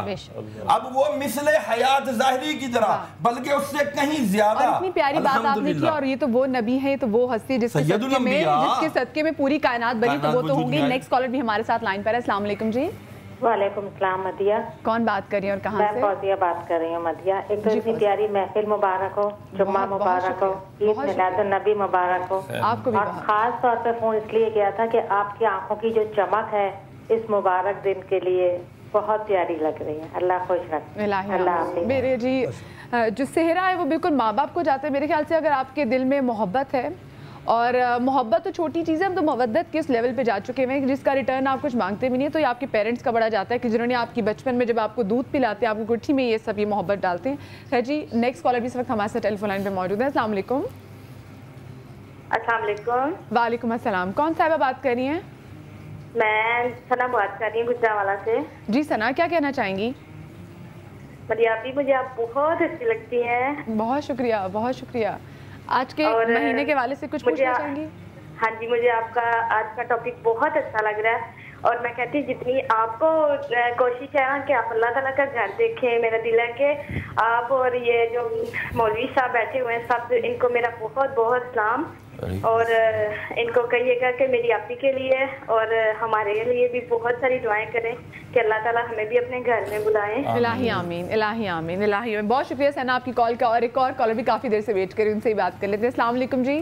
Speaker 7: اب وہ مثل حیات ظاہری کی طرح بلکہ اس سے کہیں زیادہ.
Speaker 4: اور اتنی پیاری بات آپ نے کی, اور یہ تو وہ نبی ہے, تو وہ ہستی جس کے صدقے میں پوری کائنات بنی, تو وہ تو ہوں گی. نیکسٹ کالر بھی ہمارے ساتھ لائن پر ہے. السلام علیکم جی.
Speaker 12: وعلیکم السلام مدیہ.
Speaker 4: کون بات کر رہی ہیں اور کہاں سے؟
Speaker 12: میں فوزیہ بات کر رہی ہوں مدیہ. ایک تو اتنی پیاری محفل مبارک ہو, جمعہ مبارک ہو, عید میلاد النبی مبارک ہو. اور خاص طور پہ فون اس لیے کیا تھا کہ آپ کی آنکھوں کی جو چمک ہے اس مبارک دن کے لیے بہت پیاری لگ رہی ہے. اللہ خوش رکھے. اللہ
Speaker 4: میرے جی جو صحرا ہے وہ بالکل ماں باپ کو جاتا ہے. میرے خیال سے اگر آپ کے دل میں محبت ہے, اور محبت تو چھوٹی چیز ہے, ہم تو مودت کے اس لیول پہ جا چکے ہیں جس کا ریٹرن آپ کچھ مانگتے بھی نہیں, تو یہ آپ کے پیرنٹس کا بڑا جاتا ہے کہ جنہوں نے آپ کی بچپن میں جب آپ کو دودھ پلاتے ہیں, آپ کو گٹھی میں یہ سب یہ محبت ڈالتے ہیں. خیر جی نیکسٹ کالر بھی اس وقت ہمارے ساتھ ٹیلی فون لائن پہ موجود ہے. السلام علیکم.
Speaker 12: السلام علیکم.
Speaker 4: وعلیکم السلام. کون صاحبہ بات کر رہی ہیں؟
Speaker 12: میں ثنا بات کر رہی ہوں گجرانوالہ سے.
Speaker 4: جی ثنا, کیا کہنا چاہیں گی؟
Speaker 12: مدیابی مجھے آپ بہت اچھی لگتی ہیں.
Speaker 4: بہت شکریہ بہت شکریہ. آج کے مہینے کے والے سے کچھ پوچھنا چاہیں گی؟
Speaker 12: ہاں جی, مجھے آپ کا آج کا ٹاپک بہت اچھا لگ رہا ہے, اور میں کہتی ہوں جتنی آپ کو کوشش ہے کہ آپ اللہ تعالیٰ کا گھر دیکھیں, میرا دل ہے کہ آپ اور یہ جو مولوی صاحب بیٹھے ہوئے ہیں سب, ان کو میرا بہت بہت سلام, اور ان کو کہیے گا کہ میری آپی کے لیے اور ہمارے لیے بھی بہت ساری دعائیں کریں کہ اللہ تعالیٰ ہمیں بھی اپنے گھر میں بلائیں.
Speaker 4: الہی آمین الہی آمین الہی. بہت شکریہ سنا آپ کی کال کا, اور ایک اور کالر بھی کافی دیر سے ویٹ کری, ان سے ہی بات کر لیتے ہیں. السلام علیکم جی.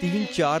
Speaker 1: 3, 4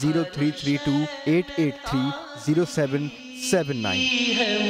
Speaker 1: 0332 883 0779।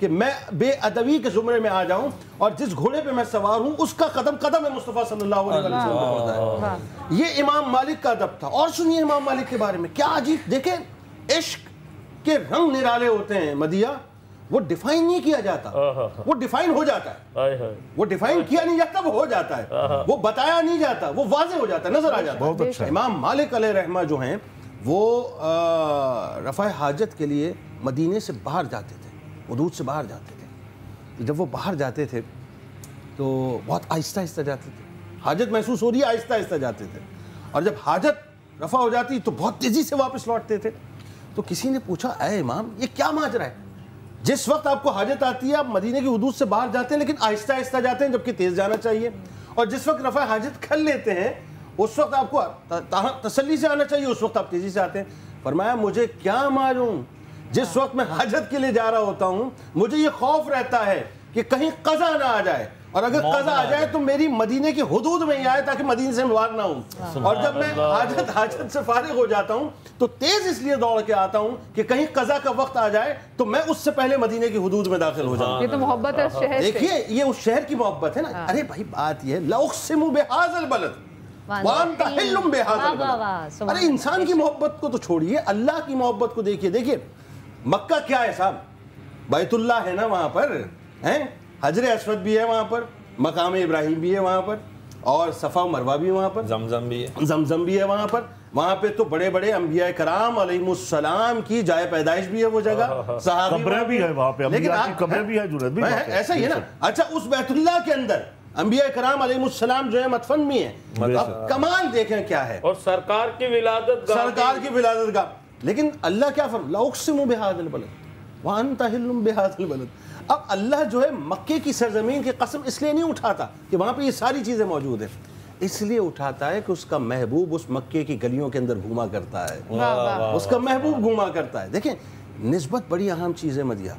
Speaker 5: کہ میں بے ادبی کے زمرے میں آ جاؤں اور جس گھوڑے پہ میں سوار ہوں اس کا قدم قدم ہے مصطفیٰ صلی اللہ علیہ وسلم پہ ہوتا ہے. یہ امام مالک کا ادب تھا. اور سنیے امام مالک کے بارے میں کیا عجیب. دیکھیں عشق کے رنگ نرالے ہوتے ہیں مدیہ, وہ ڈیفائن نہیں کیا جاتا, وہ ڈیفائن ہو جاتا ہے. وہ ڈیفائن کیا نہیں جاتا, وہ ہو جاتا ہے. وہ بتایا نہیں جاتا, وہ واضح ہو جاتا ہے, نظر آ جاتا ہے. امام مالک علیہ رحمہ جو ہیں وہ رفع حاجت کے لیے مدینے سے باہر جاتے تھے, حدود سے باہر جاتے تھے. جب وہ باہر جاتے تھے تو بہت آہستہ آہستہ جاتے تھے. حاجت محسوس ہو رہی ہے, آہستہ آہستہ جاتے تھے. اور جب حاجت رفع ہو جاتی تو بہت تیزی سے واپس لوٹتے تھے. تو کسی نے پوچھا اے امام یہ کیا ماجرا ہے, جس وقت آپ کو حاجت آتی ہے آپ مدینے کی حدود سے باہر جاتے ہیں لیکن آہستہ آہستہ جاتے ہیں جبکہ تیز جانا چاہیے, اور جس وقت رفع حاجت کر لیتے ہیں اس وقت آپ کو تسلی سے آنا چاہیے, اس وقت آپ تیزی سے آتے ہیں. فرمایا مجھے کیا معلوم, جس وقت میں حاجت کے لیے جا رہا ہوتا ہوں مجھے یہ خوف رہتا ہے کہ کہیں قضا نہ آ جائے, اور اگر قضا آ جائے تو میری مدینے کی حدود میں ہی آئے تاکہ مدینے سے باہر نہ ہوں. اور جب میں حاجت سے فارغ ہو جاتا ہوں تو تیز اس لیے دوڑ کے آتا ہوں کہ کہیں قضا کا وقت آ جائے تو میں اس سے پہلے مدینے کی حدود میں داخل ہو جاؤں.
Speaker 4: یہ تو محبت ہے شہر سے.
Speaker 5: دیکھیے یہ اس شہر کی محبت ہے نا. ارے بھائی بات یہ ہے لأقسم بہذا البلد وانت حل بہذا البلد. ارے انسان کی محبت کو تو چھوڑیے, اللہ کی محبت کو دیکھیے. دیکھیے مکہ کیا ہے صاحب, بیت اللہ ہے نا وہاں پر, ہیں حجر اسود بھی ہے وہاں پر, مقام ابراہیم بھی ہے وہاں پر, اور صفا و مروہ بھی وہاں پر, زمزم بھی ہے وہاں پر. وہاں پہ تو بڑے بڑے انبیاء کرام علیہم السلام کی جائے پیدائش بھی ہے وہ جگہ,
Speaker 3: قبریں بھی ہے وہاں پہ, لیکن قبریں بھی ہے جنید بھی
Speaker 5: ایسا ہی ہے نا. اچھا اس بیت اللہ کے اندر انبیاء کرام علیہم السلام جو ہے مدفن بھی ہیں. اب کمال دیکھیں کیا ہے,
Speaker 6: اور سرکار کی
Speaker 5: ولادت گاہ. لیکن اللہ کیا فرماتا لأقسم بہذا البلد وانت حل بہذا البلد. اب اللہ جو ہے مکے کی سرزمین کی قسم اس لیے نہیں اٹھاتا کہ وہاں پہ یہ ساری چیزیں موجود ہیں, اس لیے اٹھاتا ہے کہ اس کا محبوب اس مکے کی گلیوں کے اندر گھوما کرتا ہے, اس کا محبوب گھوما کرتا ہے. دیکھیں نسبت بڑی اہم چیز ہے مدیہ,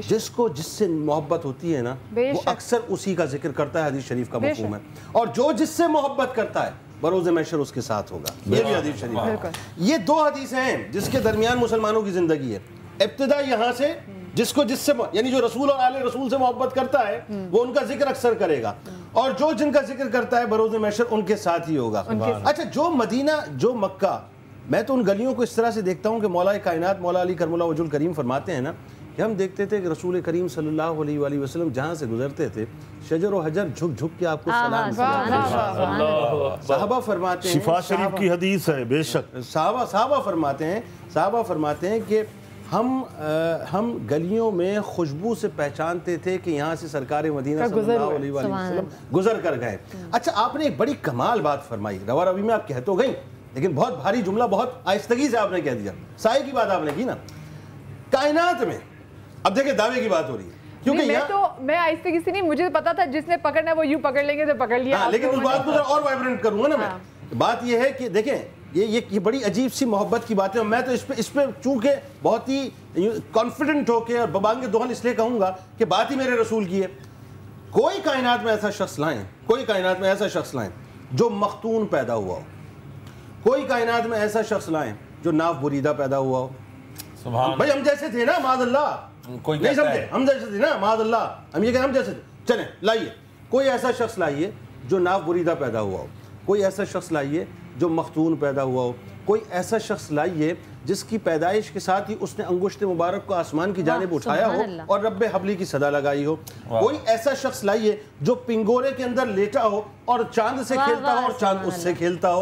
Speaker 5: جس کو جس سے محبت ہوتی ہے نا وہ اکثر اسی کا ذکر کرتا ہے. حدیث شریف کا مفہوم ہے, اور جو جس سے محبت کرتا ہے بروز محشر اس کے ساتھ ہوگا. یہ بھی حدیث شریف ہے. یہ دو حدیثیں ہیں جس کے درمیان مسلمانوں کی زندگی ہے. ابتدا یہاں سے جس کو جس سے یعنی جو رسول اور آل رسول سے محبت کرتا ہے وہ ان کا ذکر اکثر کرے گا, اور جو جن کا ذکر کرتا ہے بروز محشر ان کے ساتھ ہی ہوگا. اچھا جو مدینہ جو مکہ, میں تو ان گلیوں کو اس طرح سے دیکھتا ہوں کہ مولا کائنات مولا علی کرم اللہ وجہ الکریم فرماتے ہیں نا کہ ہم دیکھتے تھے کہ رسول کریم صلی اللہ علیہ وآلہ وسلم جہاں سے گزرتے تھے شجر و حجر جھک جھک کے آپ کو سلام. صحابہ فرماتے ہیں,
Speaker 3: شفا شریف کی حدیث ہے بے شک,
Speaker 5: صحابہ فرماتے ہیں کہ ہم گلیوں میں خوشبو سے پہچانتے تھے کہ یہاں سے سرکار مدینہ صلی اللہ علیہ وآلہ وسلم گزر کر گئے. اچھا آپ نے ایک بڑی کمال بات فرمائی, روا روی میں آپ کہہ تو گئی لیکن بہت بھاری جملہ بہت آہستگی سے آپ نے کہہ دیا. سائے کی بات آپ نے کی نا کائنات میں. اب دیکھیں دعوے کی بات ہو رہی ہے کیونکہ
Speaker 4: میں آہستگی سے نہیں, مجھے پتا تھا جس نے پکڑنا ہے وہ یوں پکڑ لیں گے تو پکڑ لیا.
Speaker 5: لیکن اس بات کو اور وائبرنٹ کروں گا نا میں. بات یہ ہے کہ دیکھیں یہ بڑی عجیب سی محبت کی بات ہے. میں تو اس پہ چونکہ بہت ہی کانفیڈنٹ ہو کے اور ببانگ دہل اس لیے کہوں گا کہ بات ہی میرے رسول کی ہے. کوئی کائنات میں ایسا شخص لائیں جو مختون پیدا ہوا ہو, کوئی کائنات میں ایسا شخص لائیں جو ناف بریدہ پیدا ہوا ہو. بھائی ہم جیسے تھے نا معاذ اللہ, نہیں سمجھے, ہم جیسے تھے نا معاذ اللہ, ہم یہ کہ ہم جیسے تھے. چلیں لائیے کوئی ایسا شخص لائیے جو ناف بریدہ پیدا ہوا ہو, کوئی ایسا شخص لائیے جو مختون پیدا ہوا ہو, کوئی ایسا شخص لائیے جس کی پیدائش کے ساتھ ہی اس نے انگشت مبارک کو آسمان کی جانب اٹھایا ہو اور رب حبلی کی صدا لگائی ہو. کوئی ایسا شخص لائیے جو پنگورے کے اندر لیٹا ہو اور چاند سے کھیلتا ہو اور چاند اس سے کھیلتا ہو.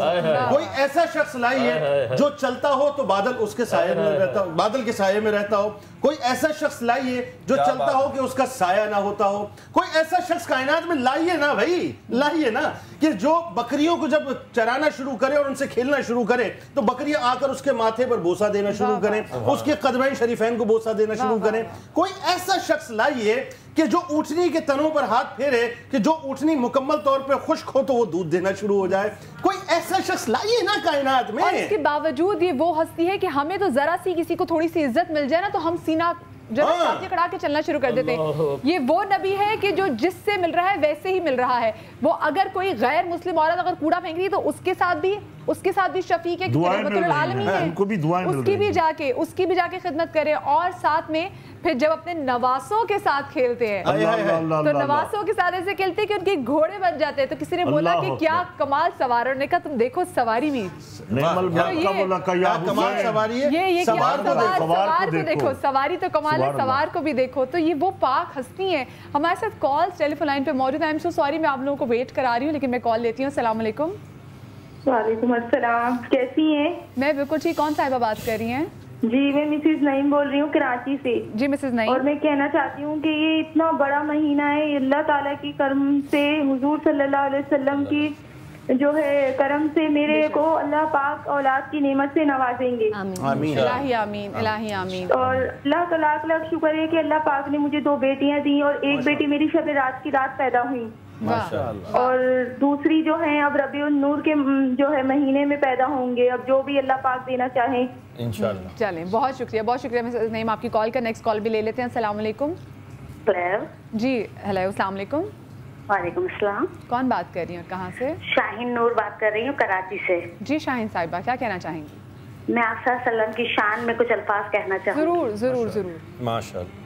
Speaker 5: کوئی ایسا شخص لائیے جو چلتا ہو تو بادل اس کے سائے میں رہتا, بادل کے سائے میں رہتا ہو. کوئی ایسا شخص لائیے جو چلتا ہو کہ اس کا سایہ نہ ہوتا ہو. کوئی ایسا شخص کائنات میں لائیے نا بھائی, لائیے نا کہ جو بکریوں کو جب چرانا شروع کرے اور ان سے کھیلنا شروع کرے تو بکریاں آ کر اس کے ماتھے پر بوسہ دینا شروع کریں, اس کے قدمین شریفین کو بوسہ دینا شروع کریں. کوئی ایسا شخص لائیے کہ جو اونٹنی کے تنوں پر ہاتھ پھیرے کہ جو اونٹنی مکمل طور پہ خشک ہو تو وہ دودھ دینا شروع ہو جائے. کوئی ایسا شخص لائیے نا کائنات میں.
Speaker 4: اور اس کے باوجود یہ وہ ہستی ہے کہ ہمیں تو ذرا سی کسی کو تھوڑی سی عزت مل جائے نا تو ہم سینہ ساتھ کھڑا کے چلنا شروع کر دیتے ہیں. یہ وہ نبی ہے کہ جو جس سے مل رہا ہے ویسے ہی مل رہا ہے. وہ اگر کوئی غیر مسلم عورت اگر کوڑا پھینک رہی ہے تو اس کے ساتھ بھی شفیع کے رحمت العالمین ہے, اس کی بھی جا کے خدمت کرے. اور ساتھ میں پھر جب اپنے نواسوں کے ساتھ کھیلتے ہیں تو نواسوں کے ساتھ ایسے کھیلتے ہیں کہ ان کے گھوڑے بن جاتے ہیں. تو کسی نے بولا کہ کیا کمال سوار, اور نے کہا تم دیکھو سواری بھی, یہ سوار کو دیکھو, سواری تو کمال ہے, سوار کو بھی دیکھو. تو یہ وہ پاک ہستی ہیں. ہمارے ساتھ کالز ٹیلی فون لائن پہ موجود ہیں. I'm so sorry میں آپ لوگوں کو ویٹ کرا رہی ہوں, لیکن میں کال لیتی ہوں. السلام علیکم.
Speaker 12: وعلیکم السلام, کیسی ہیں؟
Speaker 4: میں بالکل ٹھیک. کون صاحبہ بات کر رہی ہیں؟
Speaker 12: جی میں مسز نعیم بول رہی ہوں کراچی سے.
Speaker 4: جی مسز نعیم.
Speaker 12: اور میں کہنا چاہتی ہوں کہ یہ اتنا بڑا مہینہ ہے, اللہ تعالیٰ کی کرم سے, حضور صلی اللہ علیہ وسلم کی جو ہے کرم سے میرے کو اللہ پاک اولاد کی نعمت سے نوازیں گے.
Speaker 4: آمین الہی آمین, الہی آمین.
Speaker 12: اور اللہ کا لاکھ لاکھ شکر ہے کہ اللہ پاک نے مجھے 2 بیٹیاں دی, اور ایک بیٹی میری شب رات کی رات پیدا ہوئی, اور دوسری جو ہیں اب ربیع النور کے جو ہے مہینے میں پیدا ہوں گے. اب جو بھی اللہ پاک دینا چاہیں
Speaker 4: انشاءاللہ. چلیں, بہت شکریہ, بہت شکریہ مسز نعیم آپ کی کال کا. نیکسٹ کال بھی لے لیتے ہیں. السلام علیکم. جی ہیلو, السلام علیکم.
Speaker 13: وعلیکم السلام.
Speaker 4: کون بات کر رہی ہیں اور کہاں سے؟
Speaker 13: شاہین نور بات کر رہی ہوں کراچی سے.
Speaker 4: جی شاہین صاحبہ, کیا کہنا چاہیں گی؟
Speaker 13: میں آپ صلی اللہ علیہ وسلم کی شان میں کچھ الفاظ کہنا چاہوں گی.
Speaker 4: ضرور ضرور ضرور.
Speaker 5: ماشاءاللہ.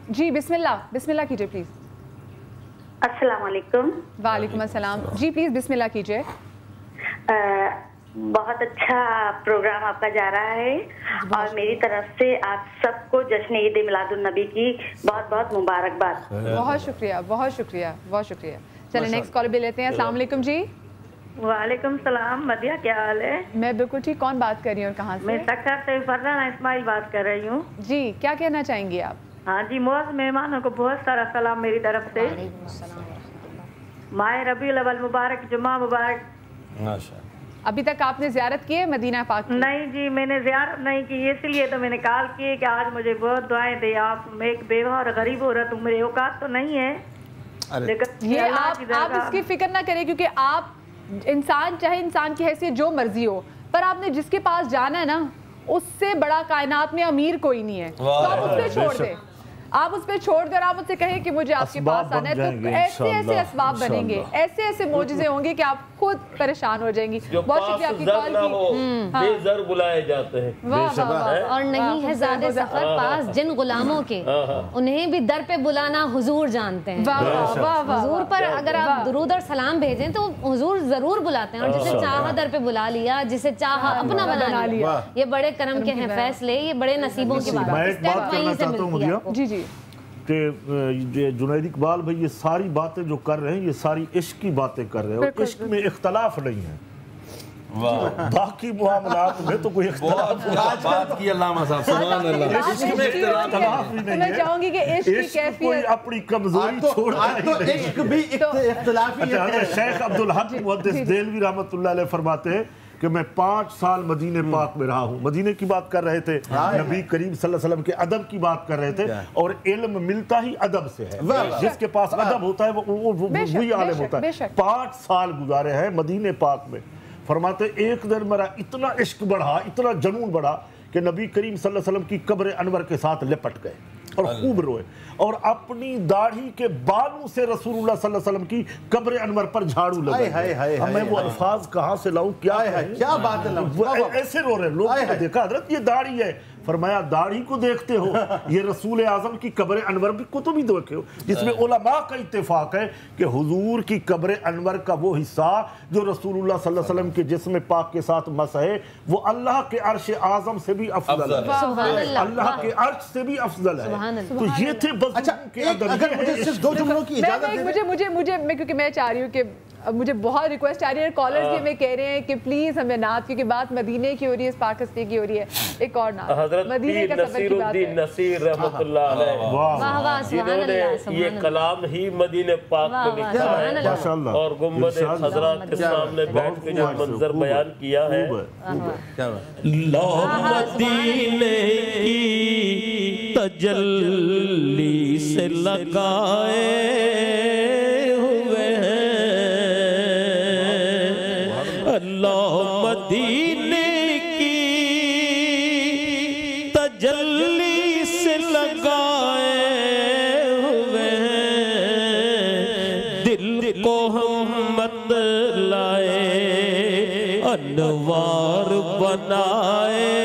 Speaker 4: جی بسم اللہ کیجئے پلیز.
Speaker 13: السلام علیکم.
Speaker 4: وعلیکم السلام. جی پلیز بسم اللہ کیجئے.
Speaker 13: بہت اچھا پروگرام آپ کا جا رہا ہے, اور میری طرف سے آپ سب کو جشن عید میلاد النبی کی بہت بہت مبارکباد.
Speaker 4: بہت شکریہ, بہت شکریہ, بہت شکریہ. چلیں نیکسٹ کال بھی لیتے ہیں. السلام علیکم. جی
Speaker 14: وعلیکم السلام. مدیہ کیا حال ہے؟
Speaker 4: میں بالکل ٹھیک. کون بات کر رہی ہوں اور کہاں سے؟
Speaker 14: میں سکر سے فرزانہ اسماعیل بات کر رہی ہوں.
Speaker 4: جی کیا کہنا چاہیں گی آپ؟
Speaker 14: ہاں جی, موز مہمانوں کو بہت سارا سلام میری طرف سے. ماہ ربیع الاول مبارک, جمعہ مبارک.
Speaker 4: ابھی تک آپ نے زیارت کی ہے مدینہ پاک کی؟
Speaker 14: نہیں جی, میں نے زیارت نہیں کی, اس لیے تو میں نے کال کی کہ آج مجھے بہت دعائیں دیں آپ. میں ایک بیوہ اور غریب عورت ہوں, میرے اوقات تو نہیں ہے, لیکن
Speaker 4: یہ آپ اس کی فکر نہ کریں, کیونکہ آپ انسان چاہے انسان کی حیثیت جو مرضی ہو, پر آپ نے جس کے پاس جانا ہے نا, اس سے بڑا کائنات میں امیر کوئی نہیں ہے. تو آپ اس پہ چھوڑ دیں, آپ اس پہ چھوڑ دیں, اور آپ اس سے کہیں کہ مجھے آپ کے پاس آنا ہے. تو ایسے ایسے اسباب بنیں گے, ایسے ایسے معجزے ہوں گے کہ آپ خود پریشان ہو جائیں گی. بہت شکریہ آپ کی کال کی.
Speaker 6: بے زر بلائے جاتے ہیں.
Speaker 8: اور نہیں ہے زیادہ سفر پاس جن غلاموں کے, انہیں بھی در پہ بلانا حضور جانتے ہیں. حضور پر اگر آپ درود اور سلام بھیجیں تو حضور ضرور بلاتے ہیں, اور جسے چاہا در پہ بلا لیا, جسے چاہا اپنا بنا لیا. یہ بڑے کرم کے ہیں فیصلے, یہ بڑے نصیبوں کی بات ہے. اسٹیپ وہیں سے ملتی ہے آپ کو.
Speaker 4: جی جی.
Speaker 3: کہ جنید اقبال بھائی یہ ساری باتیں جو کر رہے ہیں, یہ ساری عشق کی باتیں کر رہے ہیں, اور عشق میں اختلاف نہیں ہے. باقی معاملات میں تو کوئی اختلاف
Speaker 7: بات کی علامہ صاحب, سبحان اللہ.
Speaker 3: عشق میں اختلاف ہی نہیں ہے.
Speaker 4: میں چاہوں گی کہ عشق کی کیفیت,
Speaker 3: کوئی اپنی کمزوری چھوڑتا ہی نہیں.
Speaker 5: عشق بھی اختلافی ہے.
Speaker 3: شیخ عبدالحق محدث دہلوی رحمۃ اللہ علیہ فرماتے ہیں کہ میں 5 سال مدینہ پاک میں رہا ہوں. مدینہ کی بات کر رہے تھے, نبی کریم صلی اللہ علیہ وسلم کے ادب کی بات کر رہے تھے, اور علم ملتا ہی ادب سے ہے. جس کے پاس ادب ہوتا ہے وہی عالم ہوتا ہے. 5 سال گزارے ہیں مدینہ پاک میں. فرماتے ایک دن میرا اتنا عشق بڑھا, اتنا جنون بڑھا کہ نبی کریم صلی اللہ علیہ وسلم کی قبر انور کے ساتھ لپٹ گئے اور خوب روئے, اور اپنی داڑھی کے بالوں سے رسول اللہ صلی اللہ علیہ وسلم کی قبر انور پر جھاڑو لگائے. میں وہ الفاظ کہاں سے لاؤں,
Speaker 5: کیا بات ہے,
Speaker 3: ایسے رو رہے ہیں. لوگوں نے دیکھا حضرت یہ داڑھی ہے. فرمایا داڑھی کو دیکھتے ہو, یہ رسول اعظم کی قبر انور کو تو بھی دیکھے ہو, جس میں علماء کا اتفاق ہے کہ حضور کی قبر انور کا وہ حصہ جو رسول اللہ صلی اللہ علیہ وسلم کے جسم پاک کے ساتھ مس ہے, وہ اللہ کے عرش اعظم سے بھی افضل ہے, اللہ کے عرش سے بھی افضل ہے. تو یہ تھے بزرگوں کے ادب.
Speaker 5: اگر مجھے صرف 2 جملوں کی اجازت دیں.
Speaker 4: مجھے کیونکہ میں چاہ رہی ہوں کہ مجھے بہت ریکویسٹ آ رہی ہے, کالرز بھی ہمیں کہہ رہے ہیں کہ پلیز ہمیں نعت, کیونکہ بات مدینے کی ہو رہی ہے, اس پاک ہستی کی ہو رہی ہے. ایک اور نعت
Speaker 6: حضرت
Speaker 4: مدینے کا سفر کی بات ہے.
Speaker 6: نصیر رحمۃ اللہ علیہ, جنہوں نے یہ کلام ہی مدینہ پاک میں لکھا ہے, اور گنبد حضرات کے سامنے بیٹھ کے جو منظر بیان کیا ہے.
Speaker 15: لو مدینے کی تجلی سے لگائے ہوئے ہیں, اللہ مدینے کی تجلی سے لگائے ہوئے ہیں, دل کو ہم مت لائے انوار بنائے